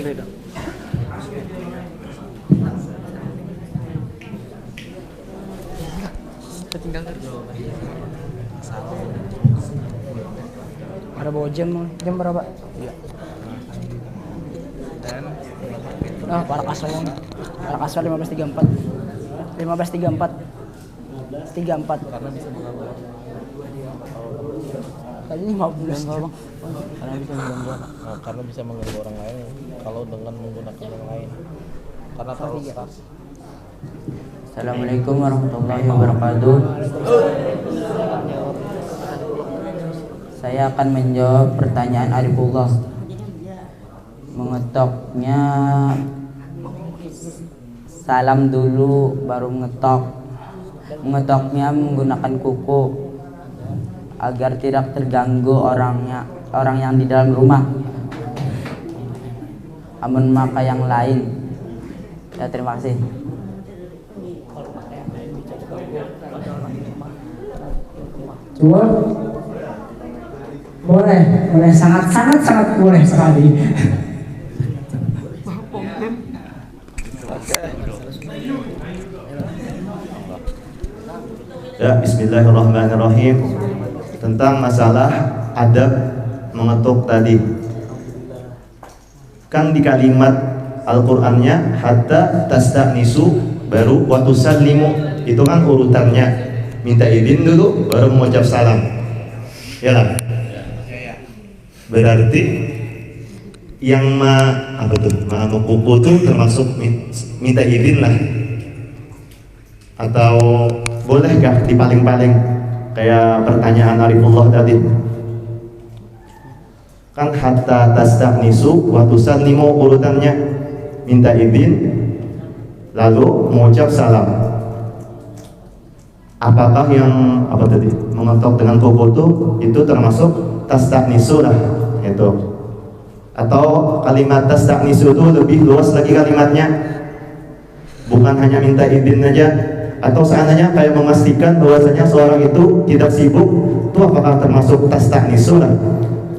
Beda. Tinggal terus. Ada bawa jam berapa? Iya. Para kasar 15.34. 15.34. Karena bisa mengganggu. Tadi 15 Bang. Karena bisa mengganggu orang lain kalau dengan menggunakan yang lain. Karena terlalu keras. Assalamualaikum warahmatullahi wabarakatuh. Saya akan menjawab pertanyaan Arifullah. Mengetoknya salam dulu baru mengetok. Mengetoknya menggunakan kuku agar tidak terganggu orang yang di dalam rumah. Amun maka yang lain. Ya, terima kasih. Coba. Boleh sangat boleh sekali. Ya, bismillahirrahmanirrahim. Tentang masalah adab mengetuk tadi. Kan di kalimat Al-Qur'annya hatta tasta'nisu baru wa tusallimu. Itu kan urutannya. Minta izin dulu baru mengucap salam. Ya lah. Berarti yang kuku itu termasuk minta izin lah. Atau bolehkah dipaling-paling kayak pertanyaan Arifullah tadi? Kan hatta tasta'nisu wa tusallimu urutannya minta izin lalu mengucap salam. Apakah yang tadi mengetok dengan kuku itu termasuk tasta'nisu lah itu? Atau kalimat tasta'nisu itu lebih luas lagi kalimatnya, bukan hanya minta izin aja? Atau seandainya kayak memastikan bahwasanya seorang itu tidak sibuk, itu apakah termasuk tasta'nisu lah?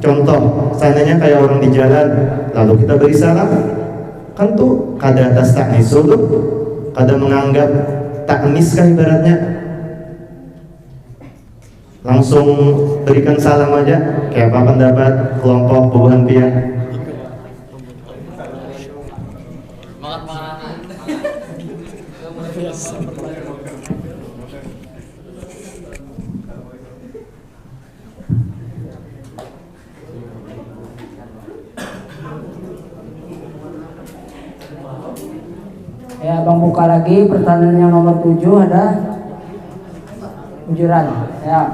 Contoh, seandainya kayak orang di jalan lalu kita beri salam, kan tuh kada tastanisu tuh, kada menganggap taknis kan ibaratnya. Langsung berikan salam aja. Kayak apa pendapat kelompok bubuhan pian? Ya, Bang buka lagi pertanyaan yang nomor 7 ada ujuran. Ya.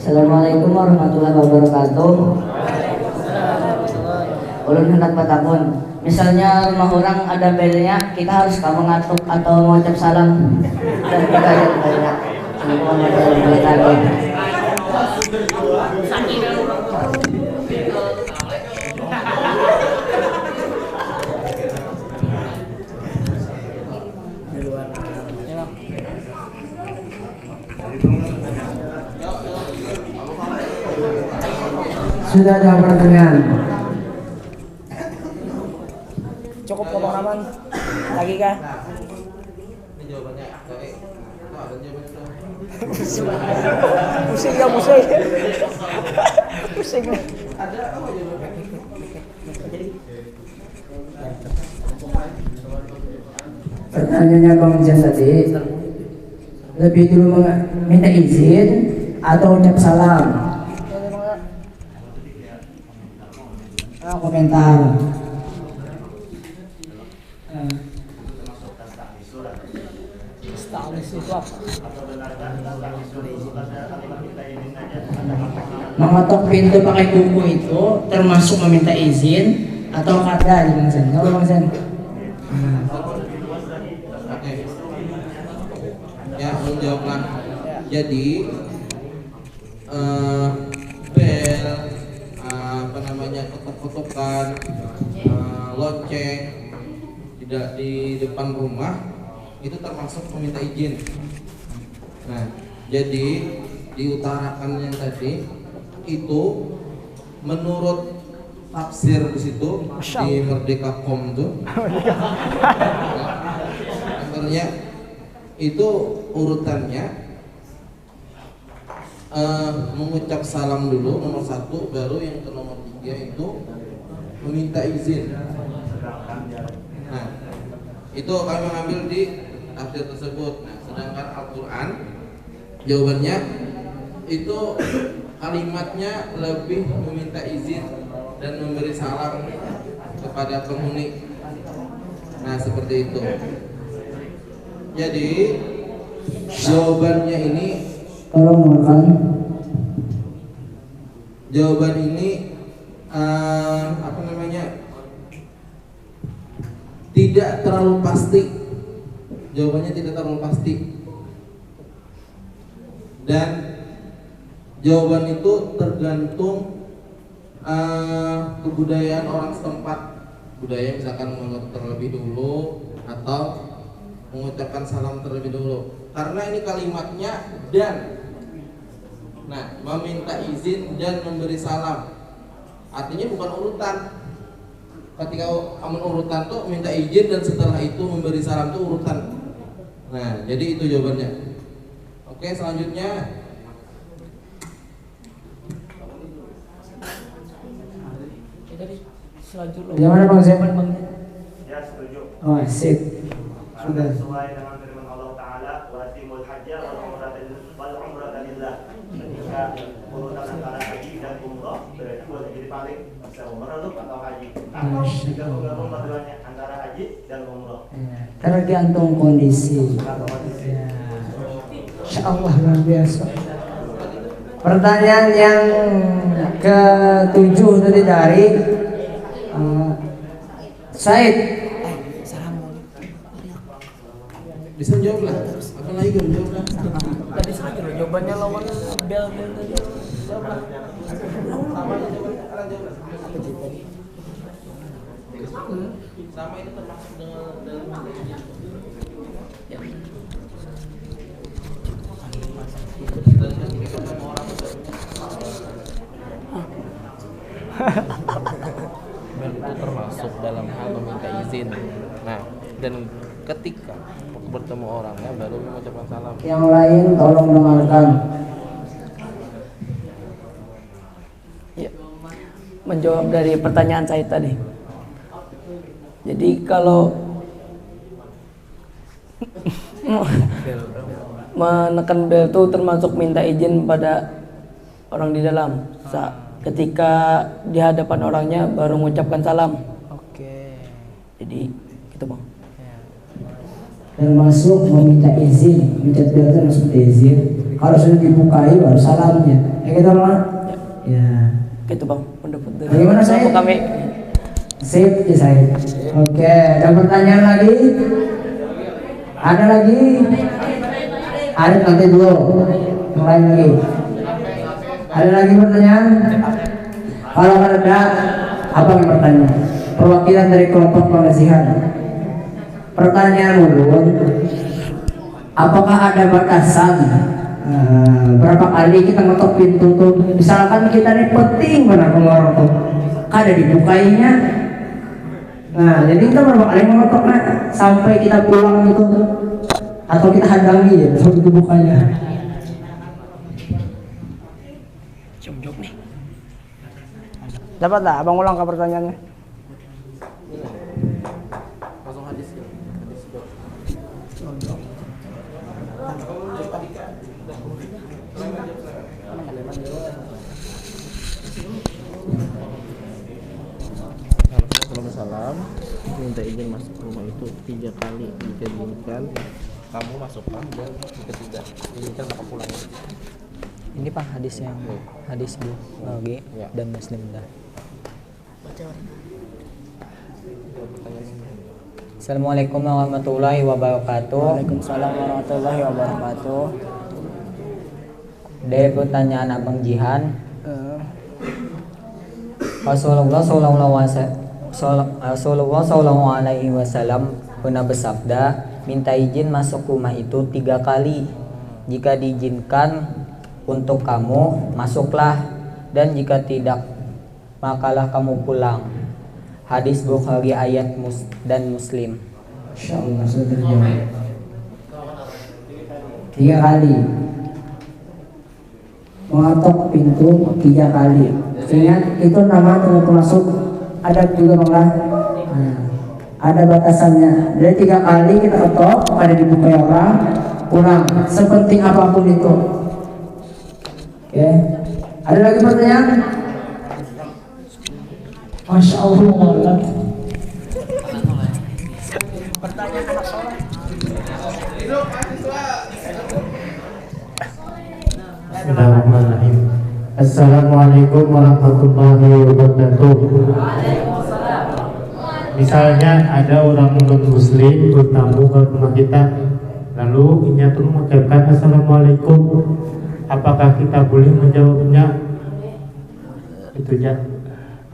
Assalamualaikum warahmatullahi wabarakatuh. Ulun hendak bertakun. Misalnya rumah orang ada belnya, kita harus kamu ngatuk atau mengucap salam dan kita yang banyak. Assalamualaikum warahmatullahi wabarakatuh. Sudah ada pertanyaan. Cukup pemahaman lagi kah? Ini jawabannya. Pusing ya pusing. Pusing. Pertanyaannya Bang Jan tadi, lebih dulu minta izin atau ucap salam? Komentar. Mengetok pintu pakai kuku itu termasuk meminta izin atau kada Bang Zen? Kalau Bang Zen? Oke. Ya, menjawablah. Jadi bel apa namanya ketok-ketokan, lonceng tidak di depan rumah itu termasuk meminta izin. Nah, jadi diutarakan yang tadi itu menurut tafsir di situ di Merdeka.com tuh, katanya itu urutannya mengucap salam dulu nomor 1, baru yang ke nomor 3 itu meminta izin. Nah, itu kami mengambil di tafsir tersebut. Nah, sedangkan Al-Quran jawabannya itu kalimatnya lebih meminta izin dan memberi salam kepada penghuni. Nah, seperti itu. Jadi jawabannya ini, tolong makan. Jawaban ini apa namanya, tidak terlalu pasti. Jawabannya tidak terlalu pasti. Dan jawaban itu tergantung kebudayaan orang setempat. Budaya misalkan mengucap terlebih dulu atau mengucapkan salam terlebih dulu. Karena ini kalimatnya dan. Nah, meminta izin dan memberi salam. Artinya bukan urutan. Ketika amun urutan tuh minta izin dan setelah itu memberi salam tuh urutan. Nah, jadi itu jawabannya. Oke, selanjutnya Gimana Bang Zen? Ya, setuju. Oh, sip. Sudah. Sesuai dengan firman Allah Ta'ala, watimul hajjah wal umrata lillah. Ketika urutan antara haji dan umrah berarti boleh jadi paling bisa umrah atau haji. Atau jika menggabung keduanya antara haji dan umrah. Tergantung kondisi. Ya. Insya Allah luar biasa. Pertanyaan yang ke-7 tadi dari Said. bisa jawab lah. Apa lagi gak jawab lah? Tadi saja loh jawabannya lawan bel tadi. Jawab lah. Sama itu termasuk dalam itu termasuk dalam hal meminta izin. Nah, dan ketika bertemu orangnya baru mengucapkan salam. Yang lain tolong dengarkan. Ya, menjawab dari pertanyaan saya tadi. Jadi kalau menekan bel itu termasuk minta izin pada orang di dalam. Ketika di hadapan orangnya baru mengucapkan salam. Oke. Jadi gitu bang. Termasuk meminta izin, mencet bel itu termasuk izin. Kalau sudah dibukai baru salamnya. Ya gitu bang. Ya. Gitu bang. Pendapat dari Bagaimana saya? kami. Sip ya saya. Oke, ada pertanyaan lagi? Ada lagi? Ada nanti dulu. Yang lain lagi. Ada lagi pertanyaan? Kalau ada, apa yang bertanya? Perwakilan dari kelompok penasihat. Pertanyaan ulun, apakah ada batasan? Berapa kali kita ngetok pintu tuh? Misalkan kita ini penting benar keluar tuh, ada dibukainya. Nah, jadi kita berapa kali mengetoknya sampai kita pulang gitu, atau kita hadangi ya sampai dibukanya. Dapat lah, abang ulang ke pertanyaannya. Langsung hadis ya. Salam, minta izin masuk rumah itu 3 kali. Jika diinginkan, kamu masuklah, dan jika tidak diinginkan maka pulang. Ini Pak hadis yang hadis Bukhari dan Muslim dah. Assalamualaikum warahmatullahi wabarakatuh. Waalaikumsalam warahmatullahi wabarakatuh. Dari pertanyaan Abang Jihan, Rasulullah Sallallahu Alaihi Wasallam pernah bersabda, minta izin masuk rumah itu 3 kali. Jika diizinkan untuk kamu, masuklah, dan jika tidak, makalah kamu pulang. Hadis Bukhari ayat dan Muslim. Insyaallah sudah terjawab. 3 kali. Mengetok pintu 3 kali. Ingat itu nama termasuk adab juga bang. Ada batasannya. Dari 3 kali kita ketok, ada dibuka orang, pulang. Sepenting apapun itu. Oke. Ada lagi pertanyaan? Masya Allah. Pertanyaan anak soleh. Bismillahirrahmanirrahim. Assalamualaikum warahmatullahi wabarakatuh. Misalnya ada orang non-muslim bertamu ke rumah kita, lalu ia pun mengucapkan assalamualaikum, apakah kita boleh menjawabnya? Itu ya.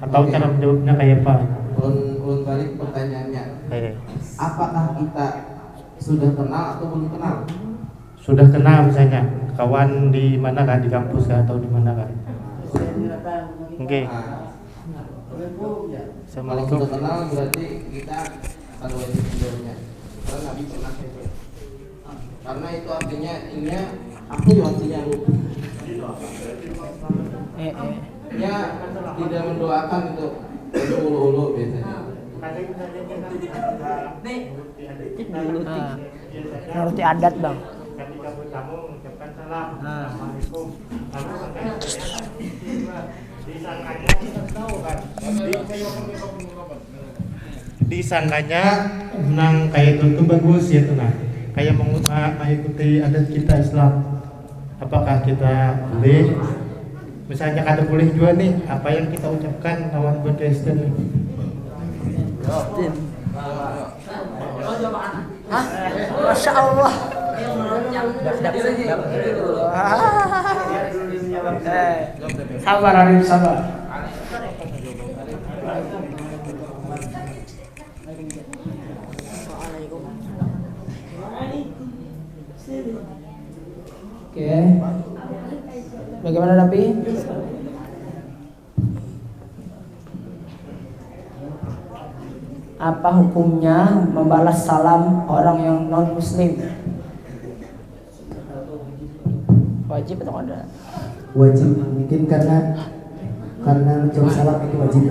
Atau cara menjawabnya kayak apa? Ulun balik pertanyaannya. Apakah kita sudah kenal atau belum kenal? Sudah kenal misalnya, kawan di mana kan, di kampus kan, atau di mana kan? Oke. Kalau sudah kenal berarti kita akan wajib menjawabnya. Karena Nabi pernah itu. Karena itu artinya ini aku artinya lu. Ya tidak mendoakan itu ulu-ulu biasanya. Nuruti adat bang. Ketika bertamu mengucapkan salam, assalamualaikum. Disangkanya kita tahu kan. Disangkanya menang kayak itu bagus ya tuh nah. Kayak mengikuti adat kita Islam. Apakah kita boleh? Misalnya kata boleh juga nih, apa yang kita ucapkan lawan Kristen nih? Masya Allah. Sabar Arif, sabar. Oke. Bagaimana Nabi? Apa hukumnya membalas salam orang yang non muslim? Wajib atau ada? Wajib, mungkin karena menjawab salam itu wajib.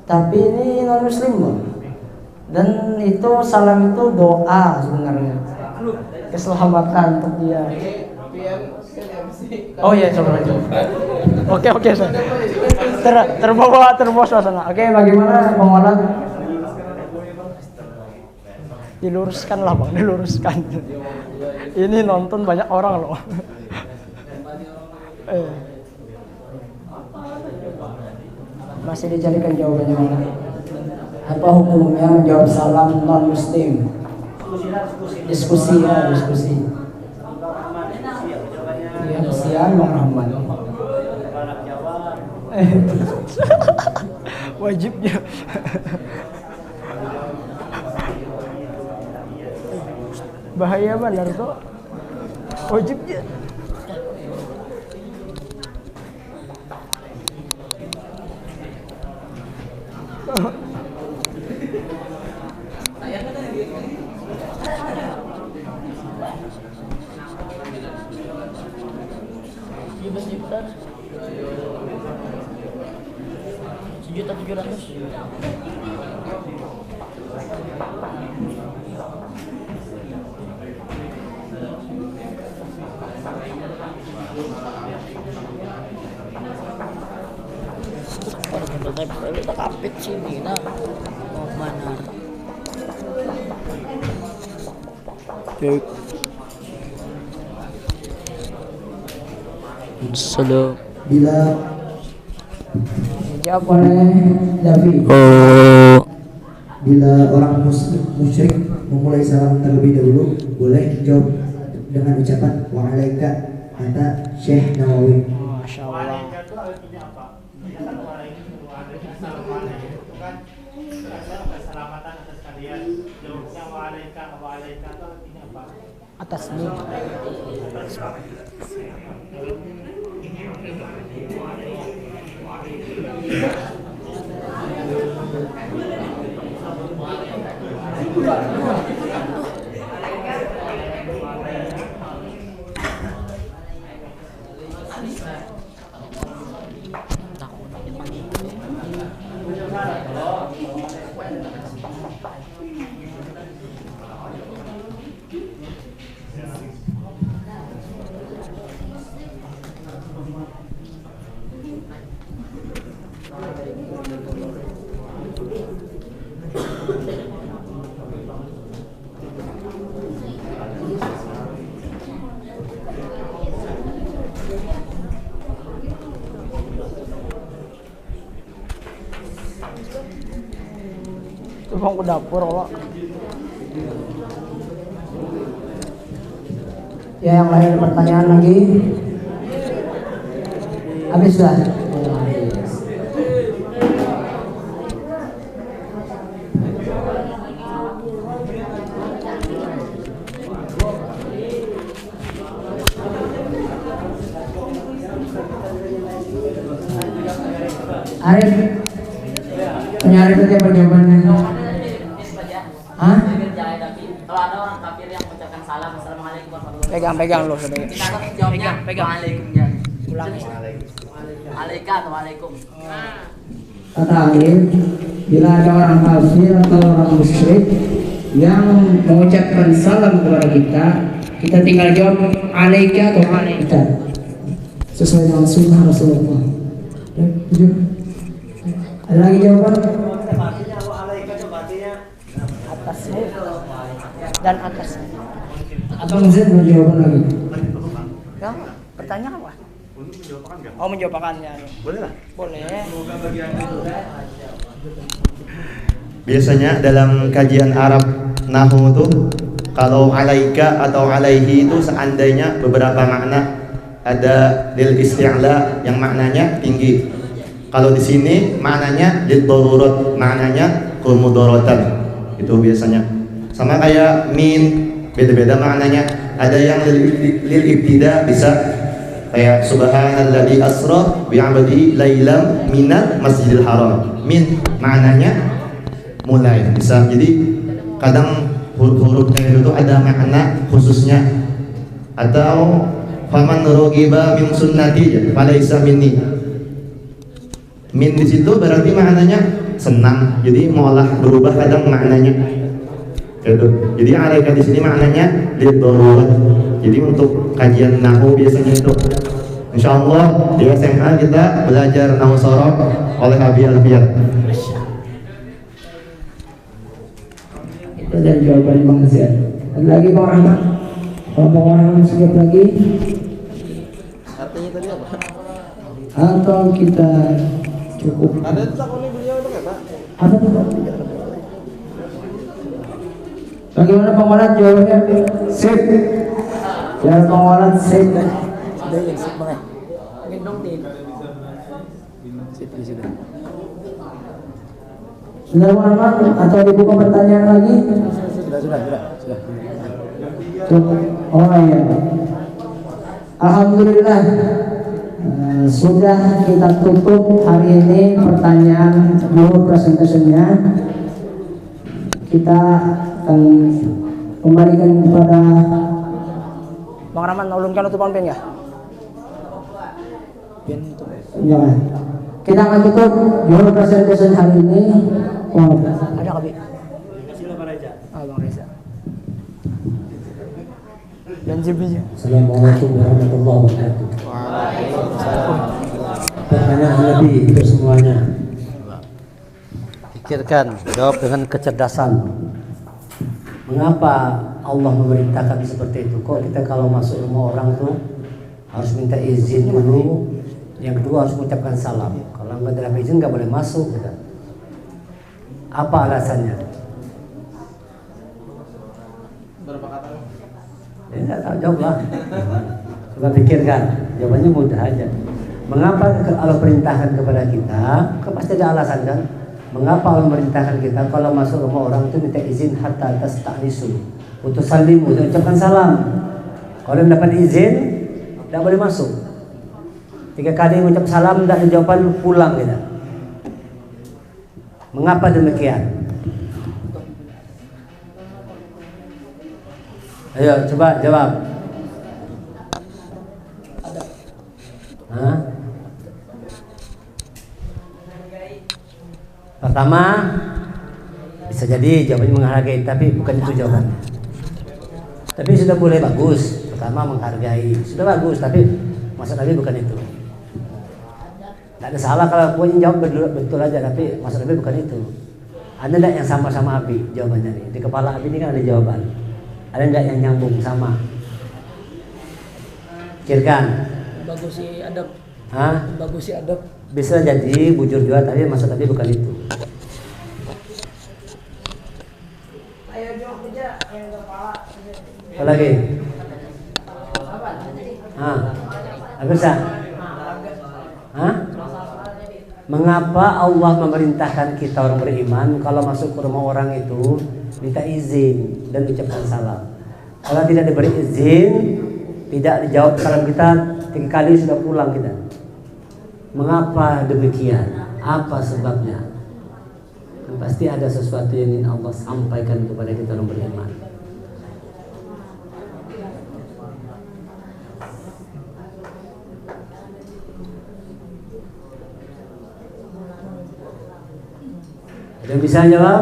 Tapi ini non muslim loh. Dan itu salam itu doa sebenarnya. Keselamatan untuk dia. Oh iya, coba aja. Oke, terbawa suasana. Oke, bagaimana Bang Walan? Diluruskan lah Bang, diluruskan. Ini nonton banyak orang loh. Masih dicarikan jawabannya mana? Apa hukumnya menjawab salam non muslim? Diskusi. Iya, kesian Bang Rahman. Wajibnya. Bahaya benar tuh. Wajibnya. Kapit sini nah. Mau mana? Cek. Salam. Bila Jawab oleh David. Bila orang musyrik memulai salam terlebih dahulu, boleh jawab dengan ucapan wa'alaika, kata Syekh Nawawi. Masya Allah. Atas ini. Bang ke dapur Allah. Ya, yang lain pertanyaan lagi? Habis lah. Arif, punya Arif itu apa jawabannya? Hah? Kalau ada orang kafir yang mengucapkan salam, assalamualaikum warahmatullahi wabarakatuh. Pegang loh. Jawabnya Pegang. waalaikum ya. Ulangi. Alaika atau waalaikum. Kata Arif, bila ada orang kafir atau orang musyrik yang mengucapkan salam kepada kita tinggal jawab alaika atau alaika. Sesuai dengan sunnah Rasulullah. Ada lagi jawaban? Atasnya dan atasnya. Abang Z mau jawaban lagi? Ya, pertanyaan apa? Oh, menjawabkannya. Boleh lah. Boleh. Biasanya dalam kajian Arab Nahwu itu kalau alaika atau alaihi itu seandainya beberapa makna. Ada lil isti'la yang maknanya tinggi. Kalau di sini maknanya lil darurat, maknanya mudharatan. Itu biasanya. Sama kayak min, beda-beda maknanya. Ada yang lil ibtida bisa kayak subhanalladzi asra bi 'abdihi lailam minal masjidil haram. Min maknanya mulai bisa. Jadi kadang huruf-hurufnya itu ada makna khususnya. Atau faman raghiba min sunnati falaisa minni. Min di situ berarti maknanya senang. Jadi malah berubah kadang maknanya. Gitu. Jadi alaika di sini maknanya lidarurat. Jadi untuk kajian nahwu biasanya itu. Insyaallah di SMA kita belajar nahwu sharaf oleh Abi Alfiyah. Itu dari jawaban Bang Zian. Ada lagi Bang Rahmat? Kalau Bang Rahmat siap lagi? Artinya tadi apa? Atau kita cukup? Ada takoni beliau itu enggak, Pak? Ada tuh Pak. Bagaimana Bang Walat jawabannya? Sip. Jawaban Bang Walat sip. Sudah ya, sip Bang. Gendong din. Sip ya sudah. Sudah Bang Rahmat atau dibuka pertanyaan lagi? Sudah. Cukup. Oh iya. Alhamdulillah. Sudah kita tutup hari ini pertanyaan dulu presentasinya. Kita akan kembalikan kepada Bang Rahman. Ulunkan tutupan pen ya? Jangan. Kita akan tutup dulu presentasi hari ini. Oh, ada Kabi. Silakan Reza. Bang Reza. Dan Jibinya. Assalamualaikum warahmatullahi wabarakatuh. Pertanyaan lebih untuk semuanya. Pikirkan, jawab dengan kecerdasan. Mengapa Allah memerintahkan seperti itu? Kok kita kalau masuk rumah orang tuh harus minta izin dulu, yang kedua harus mengucapkan salam. Kalau nggak dapat izin nggak boleh masuk. Gitu. Apa alasannya? Berapa kata? Ya, nggak tahu, jawablah. Coba pikirkan, jawabannya mudah aja. Mengapa Allah perintahkan kepada kita? Kan pasti ada alasan kan? Mengapa Allah merintahkan kita kalau masuk rumah orang itu minta izin hatta atas ta'nisu, untuk salimu, untuk ucapkan salam. Kalau dapat izin, tidak boleh masuk. 3 kali mengucap salam, tidak ada jawaban, pulang kita. Mengapa demikian? Ayo coba jawab. Hah? Pertama, bisa jadi jawabannya menghargai, tapi bukan itu jawabannya. Tapi sudah boleh bagus. Pertama menghargai, sudah bagus, tapi maksud Nabi bukan itu. Tidak ada salah kalau punya jawab betul aja, tapi maksud Nabi bukan itu. Ada tidak yang sama-sama Abi jawabannya nih? Di kepala Abi ini kan ada jawaban. Ada tidak yang nyambung sama? Pikirkan. Bagus sih adab. Hah? Bagus sih adab. Bisa jadi bujur juga, tapi maksud Nabi bukan itu. Ayo jawab aja yang kepala. Apa lagi? Bisa? Hah? Mengapa Allah memerintahkan kita orang beriman kalau masuk ke rumah orang itu minta izin dan ucapkan salam? Kalau tidak diberi izin, tidak dijawab salam kita, 3 kali sudah pulang kita. Mengapa demikian? Apa sebabnya? Pasti ada sesuatu yang ingin Allah sampaikan kepada kita orang beriman. Ada yang bisa jawab?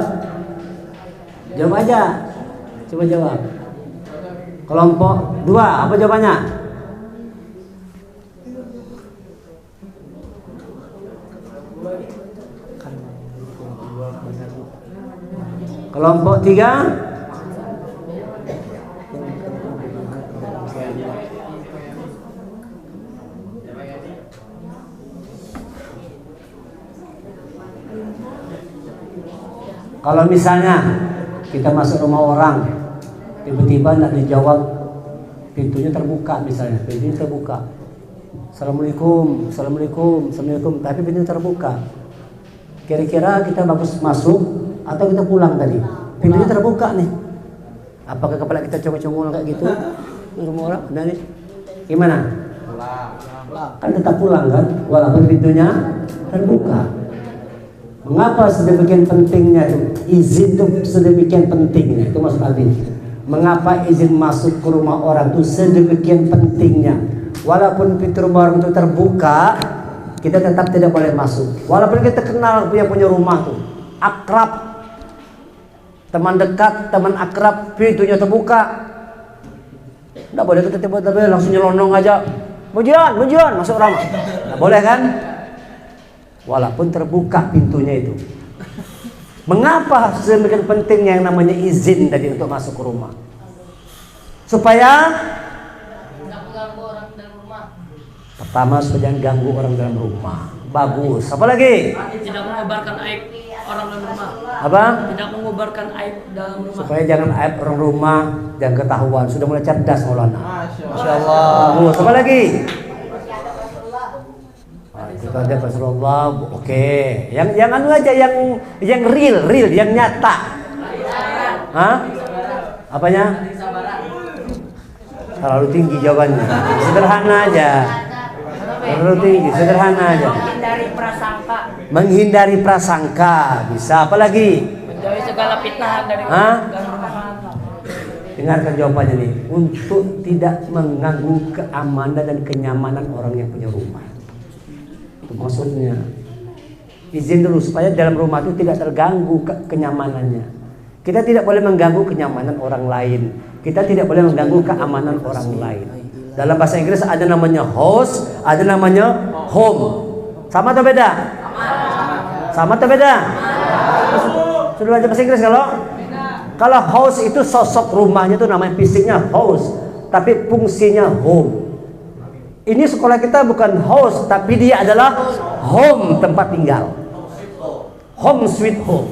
Jawab aja. Coba jawab. Kelompok 2, apa jawabannya? Kelompok 3. Kalau misalnya kita masuk rumah orang, tiba-tiba tidak dijawab, pintunya terbuka misalnya, pintunya terbuka. Assalamualaikum, assalamualaikum, assalamualaikum, tapi pintunya terbuka. Kira-kira kita bagus masuk atau kita pulang tadi? Pintunya terbuka nih. Apakah kepala kita congol-congol kayak gitu? Rumah orang, dari gimana? Kan tetap pulang kan, walaupun pintunya terbuka. Mengapa sedemikian pentingnya itu? Izin itu sedemikian pentingnya, itu maksud Abi. Mengapa izin masuk ke rumah orang itu sedemikian pentingnya? Walaupun pintu rumah orang itu terbuka, kita tetap tidak boleh masuk. Walaupun kita kenal punya rumah tuh, akrab, teman dekat, teman akrab, pintunya terbuka, tidak boleh kita tiba-tiba langsung nyelonong aja. Mujian, masuk rumah. Tidak boleh kan? Walaupun terbuka pintunya itu. Mengapa sedemikian pentingnya yang namanya izin tadi untuk masuk ke rumah? Supaya pertama, supaya jangan ganggu orang dalam rumah. Bagus. Apa lagi? Tidak mengobarkan aib orang dalam rumah. Apa? Tidak mengobarkan aib dalam rumah. Supaya jangan aib orang rumah, jangan ketahuan. Sudah mulai cerdas Maulana. Masya Allah. Bagus. Apa lagi? Kita ada Rasulullah. Oke. Yang anu aja, yang real, yang nyata. Hah? Apanya? Terlalu tinggi jawabannya. Sederhana aja. Terlalu tinggi, sederhana aja. Menghindari prasangka. Bisa apa lagi? Menjauhi segala fitnah dari Dengarkan jawabannya nih. Untuk tidak mengganggu keamanan dan kenyamanan orang yang punya rumah. Itu maksudnya. Izin dulu supaya dalam rumah itu tidak terganggu kenyamanannya. Kita tidak boleh mengganggu kenyamanan orang lain. Kita tidak boleh mengganggu keamanan orang lain. Dalam bahasa Inggris ada namanya house, ada namanya home. Sama atau beda? Sama atau beda? Sudah belajar bahasa Inggris kalau house itu sosok rumahnya itu namanya fisiknya house, tapi fungsinya home. Ini sekolah kita bukan house, tapi dia adalah home, tempat tinggal. Home sweet home.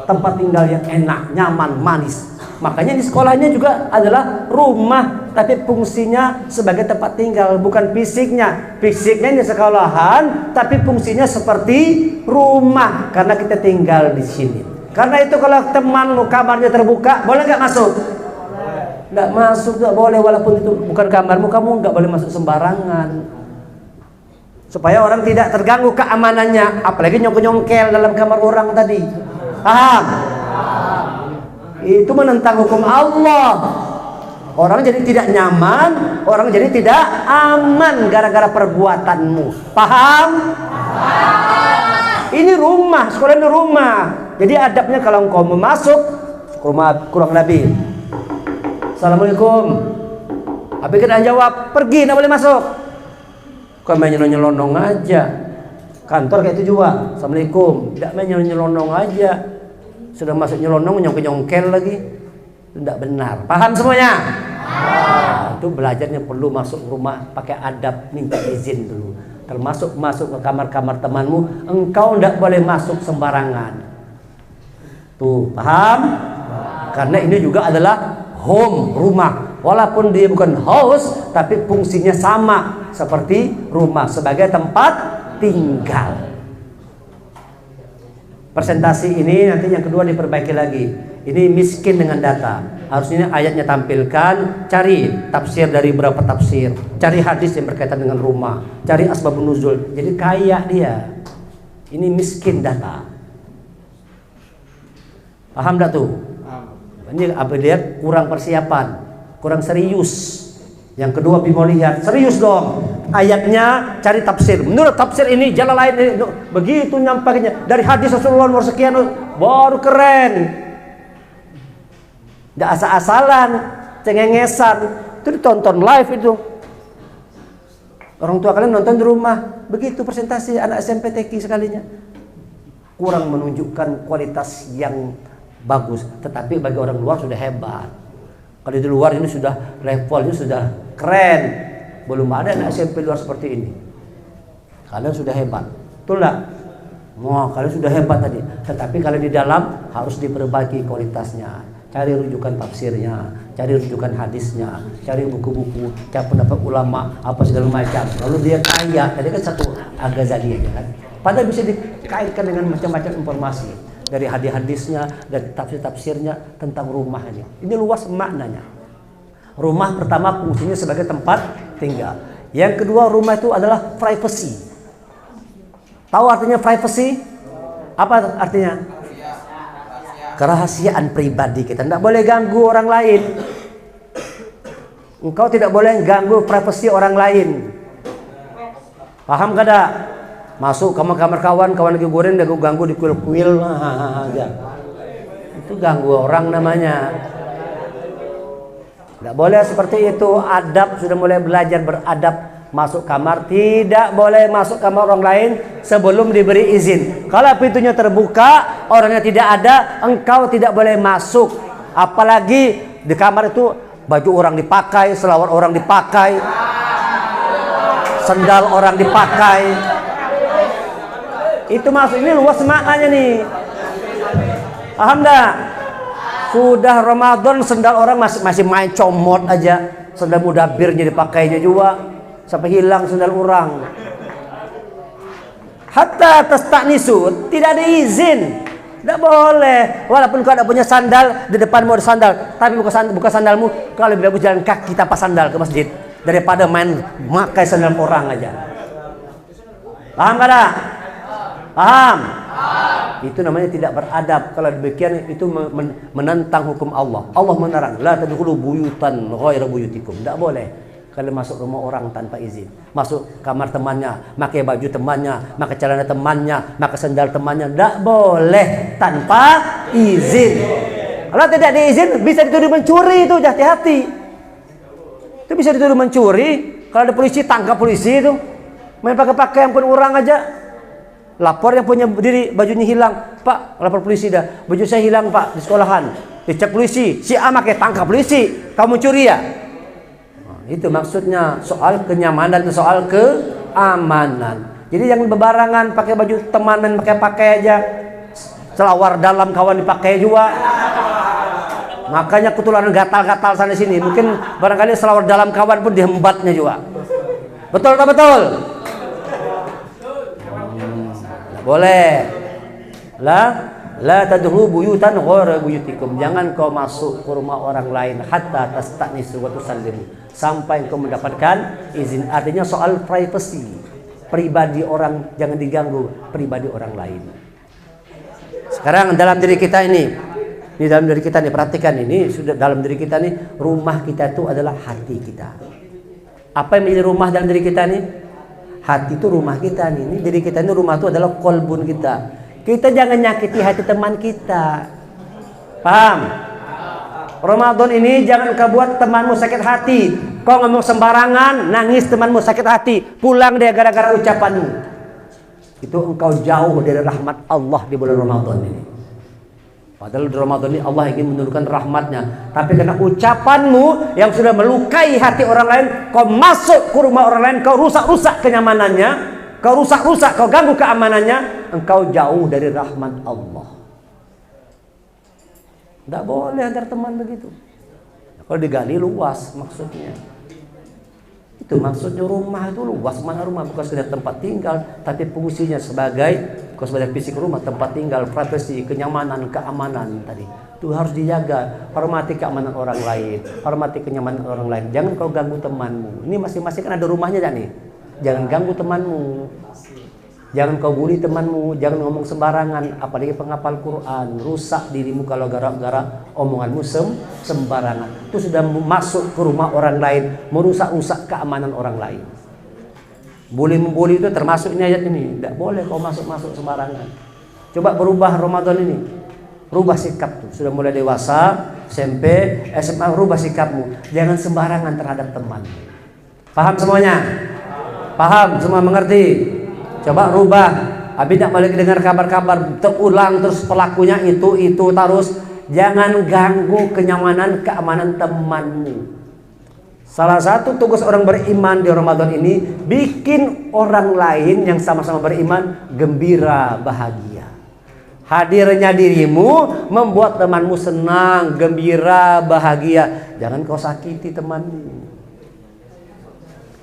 Tempat tinggal yang enak, nyaman, manis. Makanya di sekolahnya juga adalah rumah, tapi fungsinya sebagai tempat tinggal, bukan fisiknya. Fisiknya di sekolahan, tapi fungsinya seperti rumah karena kita tinggal di sini. Karena itu kalau temanmu kamarnya terbuka, boleh nggak masuk? Nggak masuk, nggak boleh, walaupun itu bukan kamarmu, kamu nggak boleh masuk sembarangan. Supaya orang tidak terganggu keamanannya, apalagi nyongkel dalam kamar orang tadi. Paham? Itu menentang hukum Allah. Orang jadi tidak nyaman, orang jadi tidak aman gara-gara perbuatanmu. Paham? Ini rumah, sekolah ini rumah. Jadi adabnya kalau engkau mau masuk ke rumah kurang Nabi, Assalamualaikum. Habis kita jawab, pergi, tidak boleh masuk. Kau main nyelonong aja. Kantor kayak itu juga. Assalamualaikum. Tidak main nyelonong aja. Sudah masuk nyelonong, nyongkel lagi. Tidak benar. Paham semuanya? Itu belajarnya perlu masuk rumah pakai adab, minta izin dulu. Termasuk masuk ke kamar-kamar temanmu, engkau tidak boleh masuk sembarangan. Tuh, paham? Karena ini juga adalah home, rumah. Walaupun dia bukan house, tapi fungsinya sama seperti rumah sebagai tempat tinggal. Presentasi ini nanti yang kedua diperbaiki lagi. Ini miskin dengan data. Harusnya ayatnya tampilkan, cari tafsir dari berapa tafsir, cari hadis yang berkaitan dengan rumah, cari asbabun nuzul. Jadi kaya dia. Ini miskin data. Paham enggak tuh? Ini apa lihat kurang persiapan, kurang serius. Yang kedua mau lihat serius dong. Ayatnya cari tafsir. Menurut tafsir ini jalan lain ini, begitu nyampainya dari hadis Rasulullah nomor sekian baru keren. Nggak asal-asalan, cengengesan. Itu ditonton live itu. Orang tua kalian nonton di rumah. Begitu presentasi anak SMP TK sekalinya. Kurang menunjukkan kualitas yang bagus. Tetapi bagi orang luar sudah hebat. Kalau di luar ini sudah levelnya sudah keren. Belum ada anak SMP luar seperti ini. Kalian sudah hebat. Betul nggak? Wah, kalian sudah hebat tadi. Tetapi kalau di dalam harus diperbaiki kualitasnya. Cari rujukan tafsirnya, cari rujukan hadisnya, cari buku-buku, cari pendapat ulama, apa segala macam. Lalu dia kaya, tadi kan satu Al-Ghazali aja kan. Padahal bisa dikaitkan dengan macam-macam informasi. dari hadis-hadisnya, dari tafsir-tafsirnya tentang rumah ini. Ini luas maknanya. Rumah pertama fungsinya sebagai tempat tinggal. Yang kedua, rumah itu adalah privacy. Tahu artinya privacy? Apa artinya? Kerahasiaan pribadi kita. Tidak boleh ganggu orang lain. Engkau tidak boleh ganggu privasi orang lain. Paham kada? Masuk kamar kawan lagi goreng, dia ganggu di kuil-kuil aja. Itu ganggu orang namanya. Tidak boleh seperti itu. Adab, sudah mulai belajar beradab. Masuk kamar, tidak boleh masuk kamar orang lain sebelum diberi izin. Kalau pintunya terbuka, orangnya tidak ada, engkau tidak boleh masuk. Apalagi di kamar itu baju orang dipakai, selawar orang dipakai, sendal orang dipakai. Itu masuk, ini luas maknanya nih. Paham dah? Sudah Ramadan sendal orang masih main comot aja. Sendal mudabirnya dipakainya juga. Sampai hilang sendal orang. Hatta tastanisu, tidak ada izin. Tidak boleh. Walaupun kau ada punya sandal, di depan mau ada sandal, tapi bukan sandalmu, kalau lebih bagus jalan kaki tanpa sandal ke masjid daripada main makai sandal orang aja. Paham kada? Paham? Itu namanya tidak beradab. Kalau demikian itu menentang hukum Allah. Allah melarang, la tadkhulu buyutan ghaira buyutikum. Tidak boleh. Kalau masuk rumah orang tanpa izin, masuk kamar temannya, pakai baju temannya, pakai celana temannya, pakai sandal temannya, tidak boleh tanpa izin. Kalau tidak diizin, bisa dituduh mencuri itu, hati-hati. Itu bisa dituduh mencuri. Kalau ada polisi, tangkap polisi itu. Main pakai pakaian pun orang aja. Lapor yang punya diri, bajunya hilang. Pak, lapor polisi dah. Baju saya hilang pak, di sekolahan. Dicek polisi, si A pakai, tangkap polisi. Kamu mencuri ya? Itu maksudnya soal kenyamanan, soal keamanan. Jadi jangan bebarangan pakai baju teman main pakai aja. Selawar dalam kawan dipakai juga. Makanya ketularan gatal-gatal sana sini. Mungkin barangkali selawar dalam kawan pun dihembatnya juga. Betul tak betul? Nggak boleh. La tadkhulu buyutan ghaira buyutikum. Jangan kau masuk ke rumah orang lain hatta tastanisu wa tusallimu, sampai kau mendapatkan izin. Artinya soal privacy, pribadi orang jangan diganggu, pribadi orang lain. Sekarang dalam diri kita ini dalam diri kita nih, perhatikan ini, sudah dalam diri kita nih, rumah kita itu adalah hati kita. Apa yang menjadi rumah dalam diri kita nih? Hati itu rumah kita nih. Ini diri kita ini, rumah itu adalah kolbun kita. Kita jangan nyakiti hati teman kita. Paham? Ramadan ini jangan kau buat temanmu sakit hati. Kau ngomong sembarangan, nangis temanmu sakit hati, pulang dia gara-gara ucapanmu. Itu engkau jauh dari rahmat Allah di bulan Ramadan ini. Padahal di Ramadan ini Allah ingin menurunkan rahmatnya. Tapi karena ucapanmu yang sudah melukai hati orang lain, kau masuk ke rumah orang lain, kau rusak-rusak kenyamanannya, kau rusak-rusak, kau ganggu keamanannya, engkau jauh dari rahmat Allah. Tidak boleh antar teman begitu. Kalau digali luas maksudnya. Itu maksudnya rumah itu luas. Mana rumah bukan sekedar tempat tinggal, tapi fungsinya sebagai fisik rumah, tempat tinggal, privasi, kenyamanan, keamanan tadi. Itu harus dijaga. Hormati keamanan orang lain, hormati kenyamanan orang lain. Jangan kau ganggu temanmu. Ini masing-masing kan ada rumahnya kan nih. Jangan ganggu temanmu. Jangan kau bully temanmu, jangan ngomong sembarangan, apalagi penghafal Quran. Rusak dirimu kalau gara-gara omonganmu sembarangan. Itu sudah masuk ke rumah orang lain, merusak-rusak keamanan orang lain. Bully-membuli itu termasuk ini ayat ini. Tidak boleh kau masuk-masuk sembarangan. Coba berubah Ramadan ini. Rubah sikap tuh. Sudah mulai dewasa, SMP, SMA, rubah sikapmu. Jangan sembarangan terhadap teman. Paham semuanya? Paham? Semua mengerti? Coba rubah. Habis tidak balik dengar kabar-kabar terulang terus pelakunya itu terus. Jangan ganggu kenyamanan, keamanan temanmu. Salah satu tugas orang beriman di Ramadan ini, bikin orang lain yang sama-sama beriman gembira, bahagia. Hadirnya dirimu membuat temanmu senang, gembira, bahagia. Jangan kau sakiti temanmu.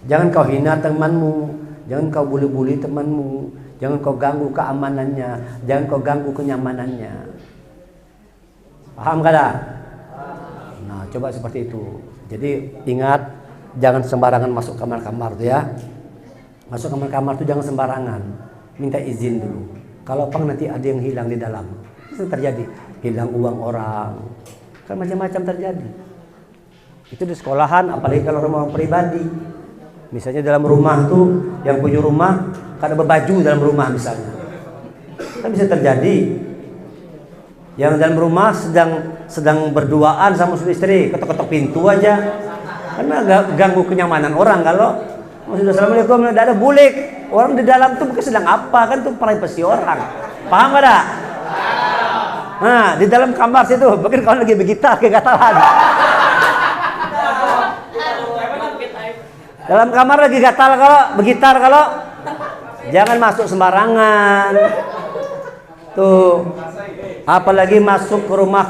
Jangan kau hina temanmu. Jangan kau bully-bully temanmu. Jangan kau ganggu keamanannya, jangan kau ganggu kenyamanannya. Paham kada? Nah, coba seperti itu. Jadi ingat, jangan sembarangan masuk kamar-kamar tuh ya. Masuk kamar-kamar tuh jangan sembarangan. Minta izin dulu. Kalau pang nanti ada yang hilang di dalam. Itu terjadi. Hilang uang orang. Kan macam-macam terjadi. Itu di sekolahan, apalagi kalau rumah pribadi. Misalnya dalam rumah tuh, yang punya rumah kada berbaju dalam rumah misalnya. Kan bisa terjadi. Yang dalam rumah sedang berduaan sama istri, ketok-ketok pintu aja. Karena ganggu kenyamanan orang. Kalau sudah assalamualaikum, tidak ada bulik. Orang di dalam tuh mungkin sedang apa, kan tuh privasi orang. Paham gak ada? Nah, di dalam kamar situ, mungkin kalau lagi begitu kegatalan. Dalam kamar lagi gatal kalau begitar kalau jangan masuk sembarangan. Tuh. Apalagi masuk ke rumah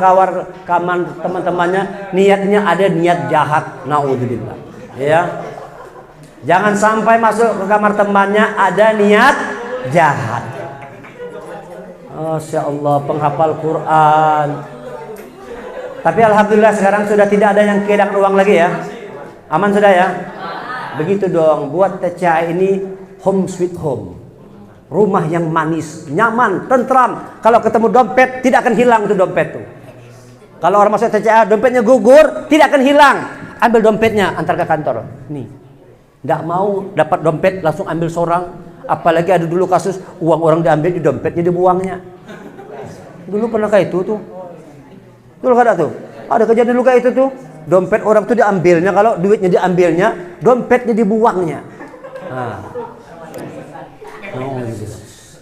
kamar teman-temannya niatnya ada niat jahat. Naudzubillah. Ya. Jangan sampai masuk ke kamar temannya ada niat jahat. Masya Allah, penghafal Quran. Tapi alhamdulillah sekarang sudah tidak ada yang kehilangan uang lagi ya. Aman sudah ya? Begitu dong, buat TCA ini home sweet home. Rumah yang manis, nyaman, tentram. Kalau ketemu dompet, tidak akan hilang itu dompet tuh. Kalau orang masuk TCA, dompetnya gugur, tidak akan hilang. Ambil dompetnya, antar ke kantor. Nih, nggak mau dapat dompet, langsung ambil seorang. Apalagi ada dulu kasus, uang orang diambil, di dompetnya dibuangnya. Dulu pernah kayak itu tuh. Dulu ada tuh. Ada kejadian dulu kayak itu tuh. Dompet orang tuh diambilnya, kalau duitnya diambilnya, dompetnya dibuangnya. Nah.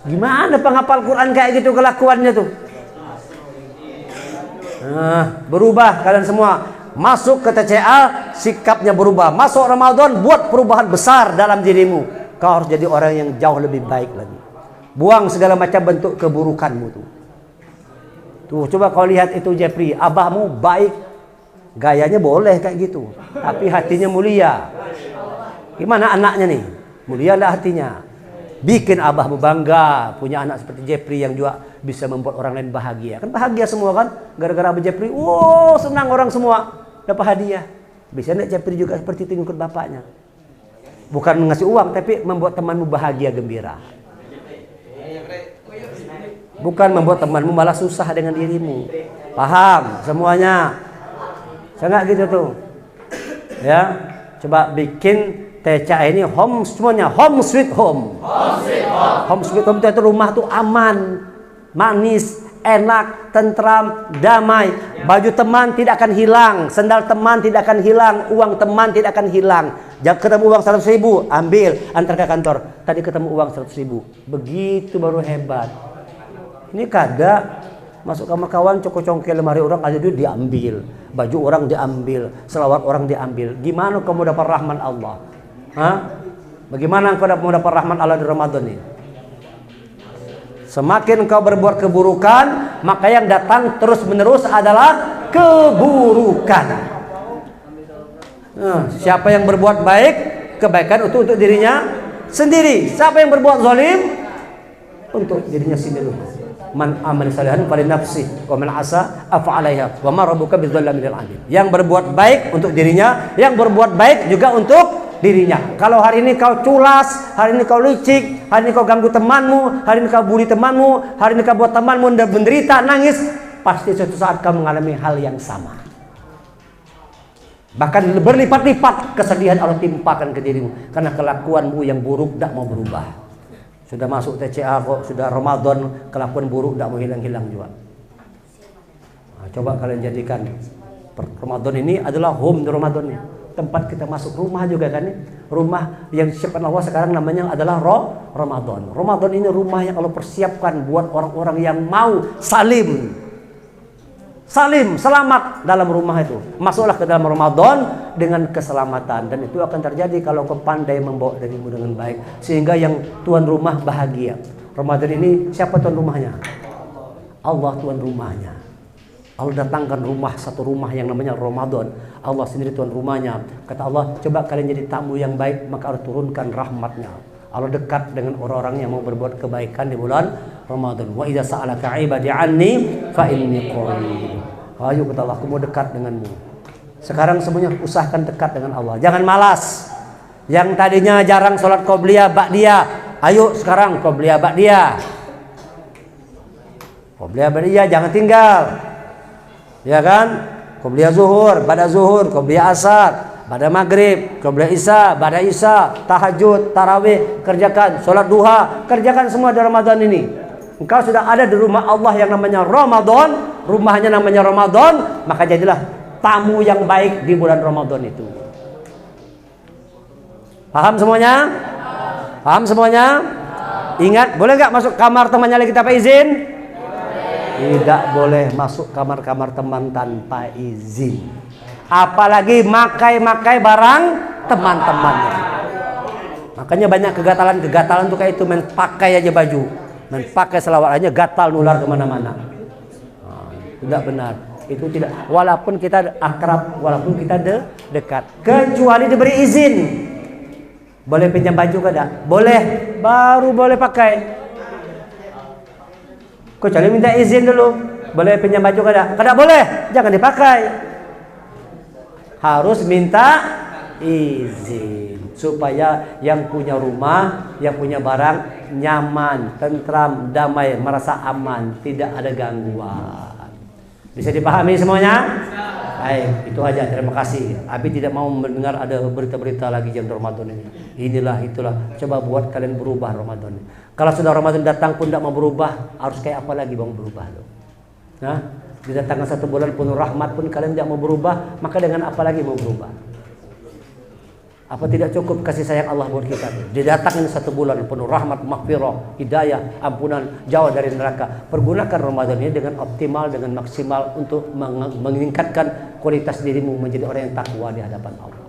Gimana penghafal Quran kayak gitu kelakuannya tuh? Nah, berubah kalian semua. Masuk ke TCA, sikapnya berubah. Masuk Ramadan, buat perubahan besar dalam dirimu. Kau harus jadi orang yang jauh lebih baik lagi. Buang segala macam bentuk keburukanmu tuh. Tuh, coba kau lihat itu Jeffrey, abahmu baik. Gayanya boleh kayak gitu, tapi hatinya mulia. Gimana anaknya nih? Mulia lah hatinya. Bikin abahmu bangga punya anak seperti Jeffrey yang juga bisa membuat orang lain bahagia. Kan bahagia semua kan? Gara-gara Abah Jeffrey, wow senang orang semua dapat hadiah. Bisa enggak Jeffrey juga seperti itu ikut bapaknya? Bukan ngasih uang, tapi membuat temanmu bahagia gembira. Bukan membuat temanmu malah susah dengan dirimu. Paham semuanya? Sangat gitu tuh. Ya, coba bikin TCA ini home semuanya, home sweet home. Home sweet home. Home sweet home itu rumah tuh aman, manis, enak, tentram, damai. Baju teman tidak akan hilang, sendal teman tidak akan hilang, uang teman tidak akan hilang. Jangan ketemu uang 100.000, ambil, antar ke kantor. Tadi ketemu uang 100.000. Begitu baru hebat. Ini kada masuk kamar kawan, congkel lemari orang ada duit diambil, baju orang diambil, selawat orang diambil. Gimana kamu dapat rahmat Allah? Hah? Bagaimana engkau mau dapat rahmat Allah di Ramadan ini? Semakin engkau berbuat keburukan, maka yang datang terus-menerus adalah keburukan. Nah, siapa yang berbuat baik, kebaikan untuk dirinya sendiri. Siapa yang berbuat zalim, untuk dirinya sendiri. Man amal salihan fali nafsi wa man asa afa 'alaiha wa ma rabbuka bidzallamil 'abid. Yang berbuat baik untuk dirinya, yang berbuat baik juga untuk dirinya. Kalau hari ini kau culas, hari ini kau licik, hari ini kau ganggu temanmu, hari ini kau bully temanmu, hari ini kau buat temanmu menderita, nangis, pasti suatu saat kau mengalami hal yang sama. Bahkan berlipat-lipat kesedihan Allah timpakan ke dirimu karena kelakuanmu yang buruk tidak mau berubah. Sudah masuk TCA kok, sudah Ramadan, kelakuan buruk tidak mau hilang-hilang juga. Nah, coba kalian jadikan Ramadan ini adalah home di Ramadan ini. Tempat kita masuk rumah juga kan, rumah yang disiapkan Allah sekarang namanya adalah Ramadan. Ramadan ini rumah yang Allah persiapkan buat orang-orang yang mau salim, selamat dalam rumah itu. Masuklah ke dalam Ramadan dengan keselamatan, dan itu akan terjadi kalau kau pandai membawa dirimu dengan baik, sehingga yang tuan rumah bahagia. Ramadan ini siapa tuan rumahnya? Allah tuan rumahnya. Allah datangkan satu rumah yang namanya Ramadan. Allah sendiri tuan rumahnya. Kata Allah, coba kalian jadi tamu yang baik, maka Allah turunkan rahmatnya. Allah dekat dengan orang-orang yang mau berbuat kebaikan di bulan Ramadan. Wa idza sa'alaka 'ibadi 'anni fa inni qarib. Ayo kata Allah, aku mau dekat denganmu. Sekarang semuanya usahakan dekat dengan Allah. Jangan malas. Yang tadinya jarang sholat qobliyah ba'diyah, ayo sekarang qobliyah ba'diyah. Qobliyah ba'diyah jangan tinggal. Ya kan? Qobliyah zuhur, ba'da zuhur, qobliyah asar, ba'da maghrib, qobliyah isya, ba'da isya, tahajud, tarawih, kerjakan, sholat duha, kerjakan semua di Ramadan ini. Engkau sudah ada di rumah Allah yang namanya Ramadan, rumahnya namanya Ramadan, maka jadilah tamu yang baik di bulan Ramadan itu. Paham semuanya? Paham semuanya? Ingat, boleh nggak masuk kamar temannya lagi tanpa izin? Tidak boleh masuk kamar-kamar teman tanpa izin. Apalagi makai-makai barang teman-temannya. Makanya banyak kegatalan-kegatalan tuh kayak itu, main pakai aja baju, main pakai selawat aja gatal nular kemana-mana. Tidak benar. Itu tidak. Walaupun kita akrab, walaupun kita dekat, kecuali diberi izin. Boleh pinjam baju kada? Boleh, baru boleh pakai. Kecuali minta izin dulu. Boleh pinjam baju kada? Kada boleh, jangan dipakai. Harus minta izin supaya yang punya rumah, yang punya barang nyaman, tentram, damai, merasa aman, tidak ada gangguan. Bisa dipahami semuanya? Baik, itu aja. Terima kasih. Abi tidak mau mendengar ada berita-berita lagi jam Ramadan ini. Inilah itulah. Coba buat kalian berubah Ramadan. Kalau sudah Ramadan datang pun tidak mau berubah, harus kayak apa lagi bang berubah loh? Nah, didatangkan 1 bulan penuh rahmat pun kalian tidak mau berubah, maka dengan apa lagi mau berubah? Apa tidak cukup kasih sayang Allah buat kita? Didatangkan 1 bulan penuh rahmat, maghfirah, hidayah, ampunan, jauh dari neraka. Pergunakan Ramadan ini dengan optimal, dengan maksimal untuk meningkatkan kualitas dirimu menjadi orang yang takwa di hadapan Allah.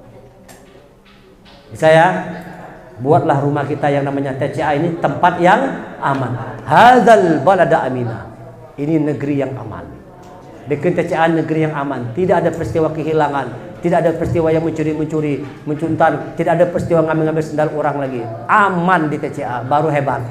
Bisa ya? Buatlah rumah kita yang namanya TCA ini tempat yang aman. Hadzal balada aminah. Ini negeri yang aman. Dengan TCA negeri yang aman. Tidak ada peristiwa kehilangan. Tidak ada peristiwa yang mencuri-mencuri, mencuntan. Tidak ada peristiwa ngambil-ngambil sendal orang lagi. Aman di TCA, baru hebat.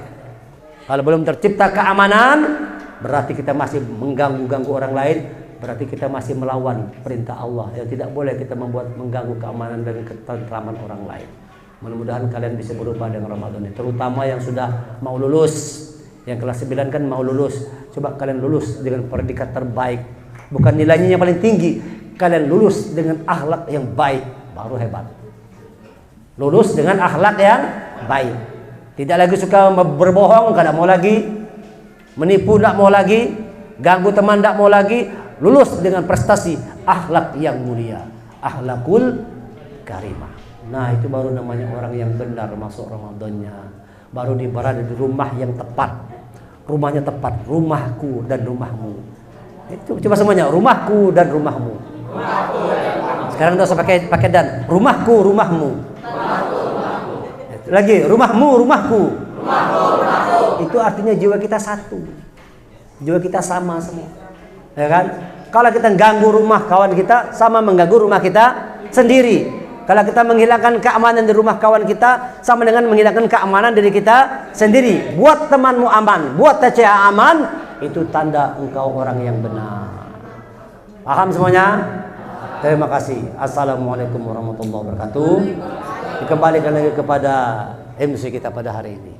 Kalau belum tercipta keamanan, berarti kita masih mengganggu-ganggu orang lain. Berarti kita masih melawan perintah Allah. Yang tidak boleh kita membuat mengganggu keamanan dan ketentraman orang lain. Mudah-mudahan kalian bisa berubah dengan Ramadan ini. Terutama yang sudah mau lulus. Yang kelas 9 kan mau lulus. Coba kalian lulus dengan predikat terbaik. Bukan nilainya yang paling tinggi. Kalian lulus dengan akhlak yang baik. Baru hebat. Lulus dengan akhlak yang baik. Tidak lagi suka berbohong, tidak mau lagi. Menipu, tidak mau lagi. Ganggu teman, tidak mau lagi. Lulus dengan prestasi akhlak yang mulia. Akhlakul karimah. Nah, itu baru namanya orang yang benar masuk Ramadannya. Baru berada di rumah yang tepat. Rumahnya tepat. Rumahku dan rumahmu. Itu coba semuanya. Rumahku dan rumahmu. Sekarang tidak usah pakai dan. Rumahku, rumahmu. Lagi. Rumahmu, rumahku. Itu artinya jiwa kita satu. Jiwa kita sama semua. Ya kan? Kalau kita ganggu rumah kawan kita, sama mengganggu rumah kita sendiri. Kalau kita menghilangkan keamanan di rumah kawan kita, sama dengan menghilangkan keamanan diri kita sendiri. Buat temanmu aman, buat TCA aman, itu tanda engkau orang yang benar. Paham semuanya? Terima kasih. Assalamualaikum warahmatullahi wabarakatuh. Dikembalikan lagi kepada MC kita pada hari ini.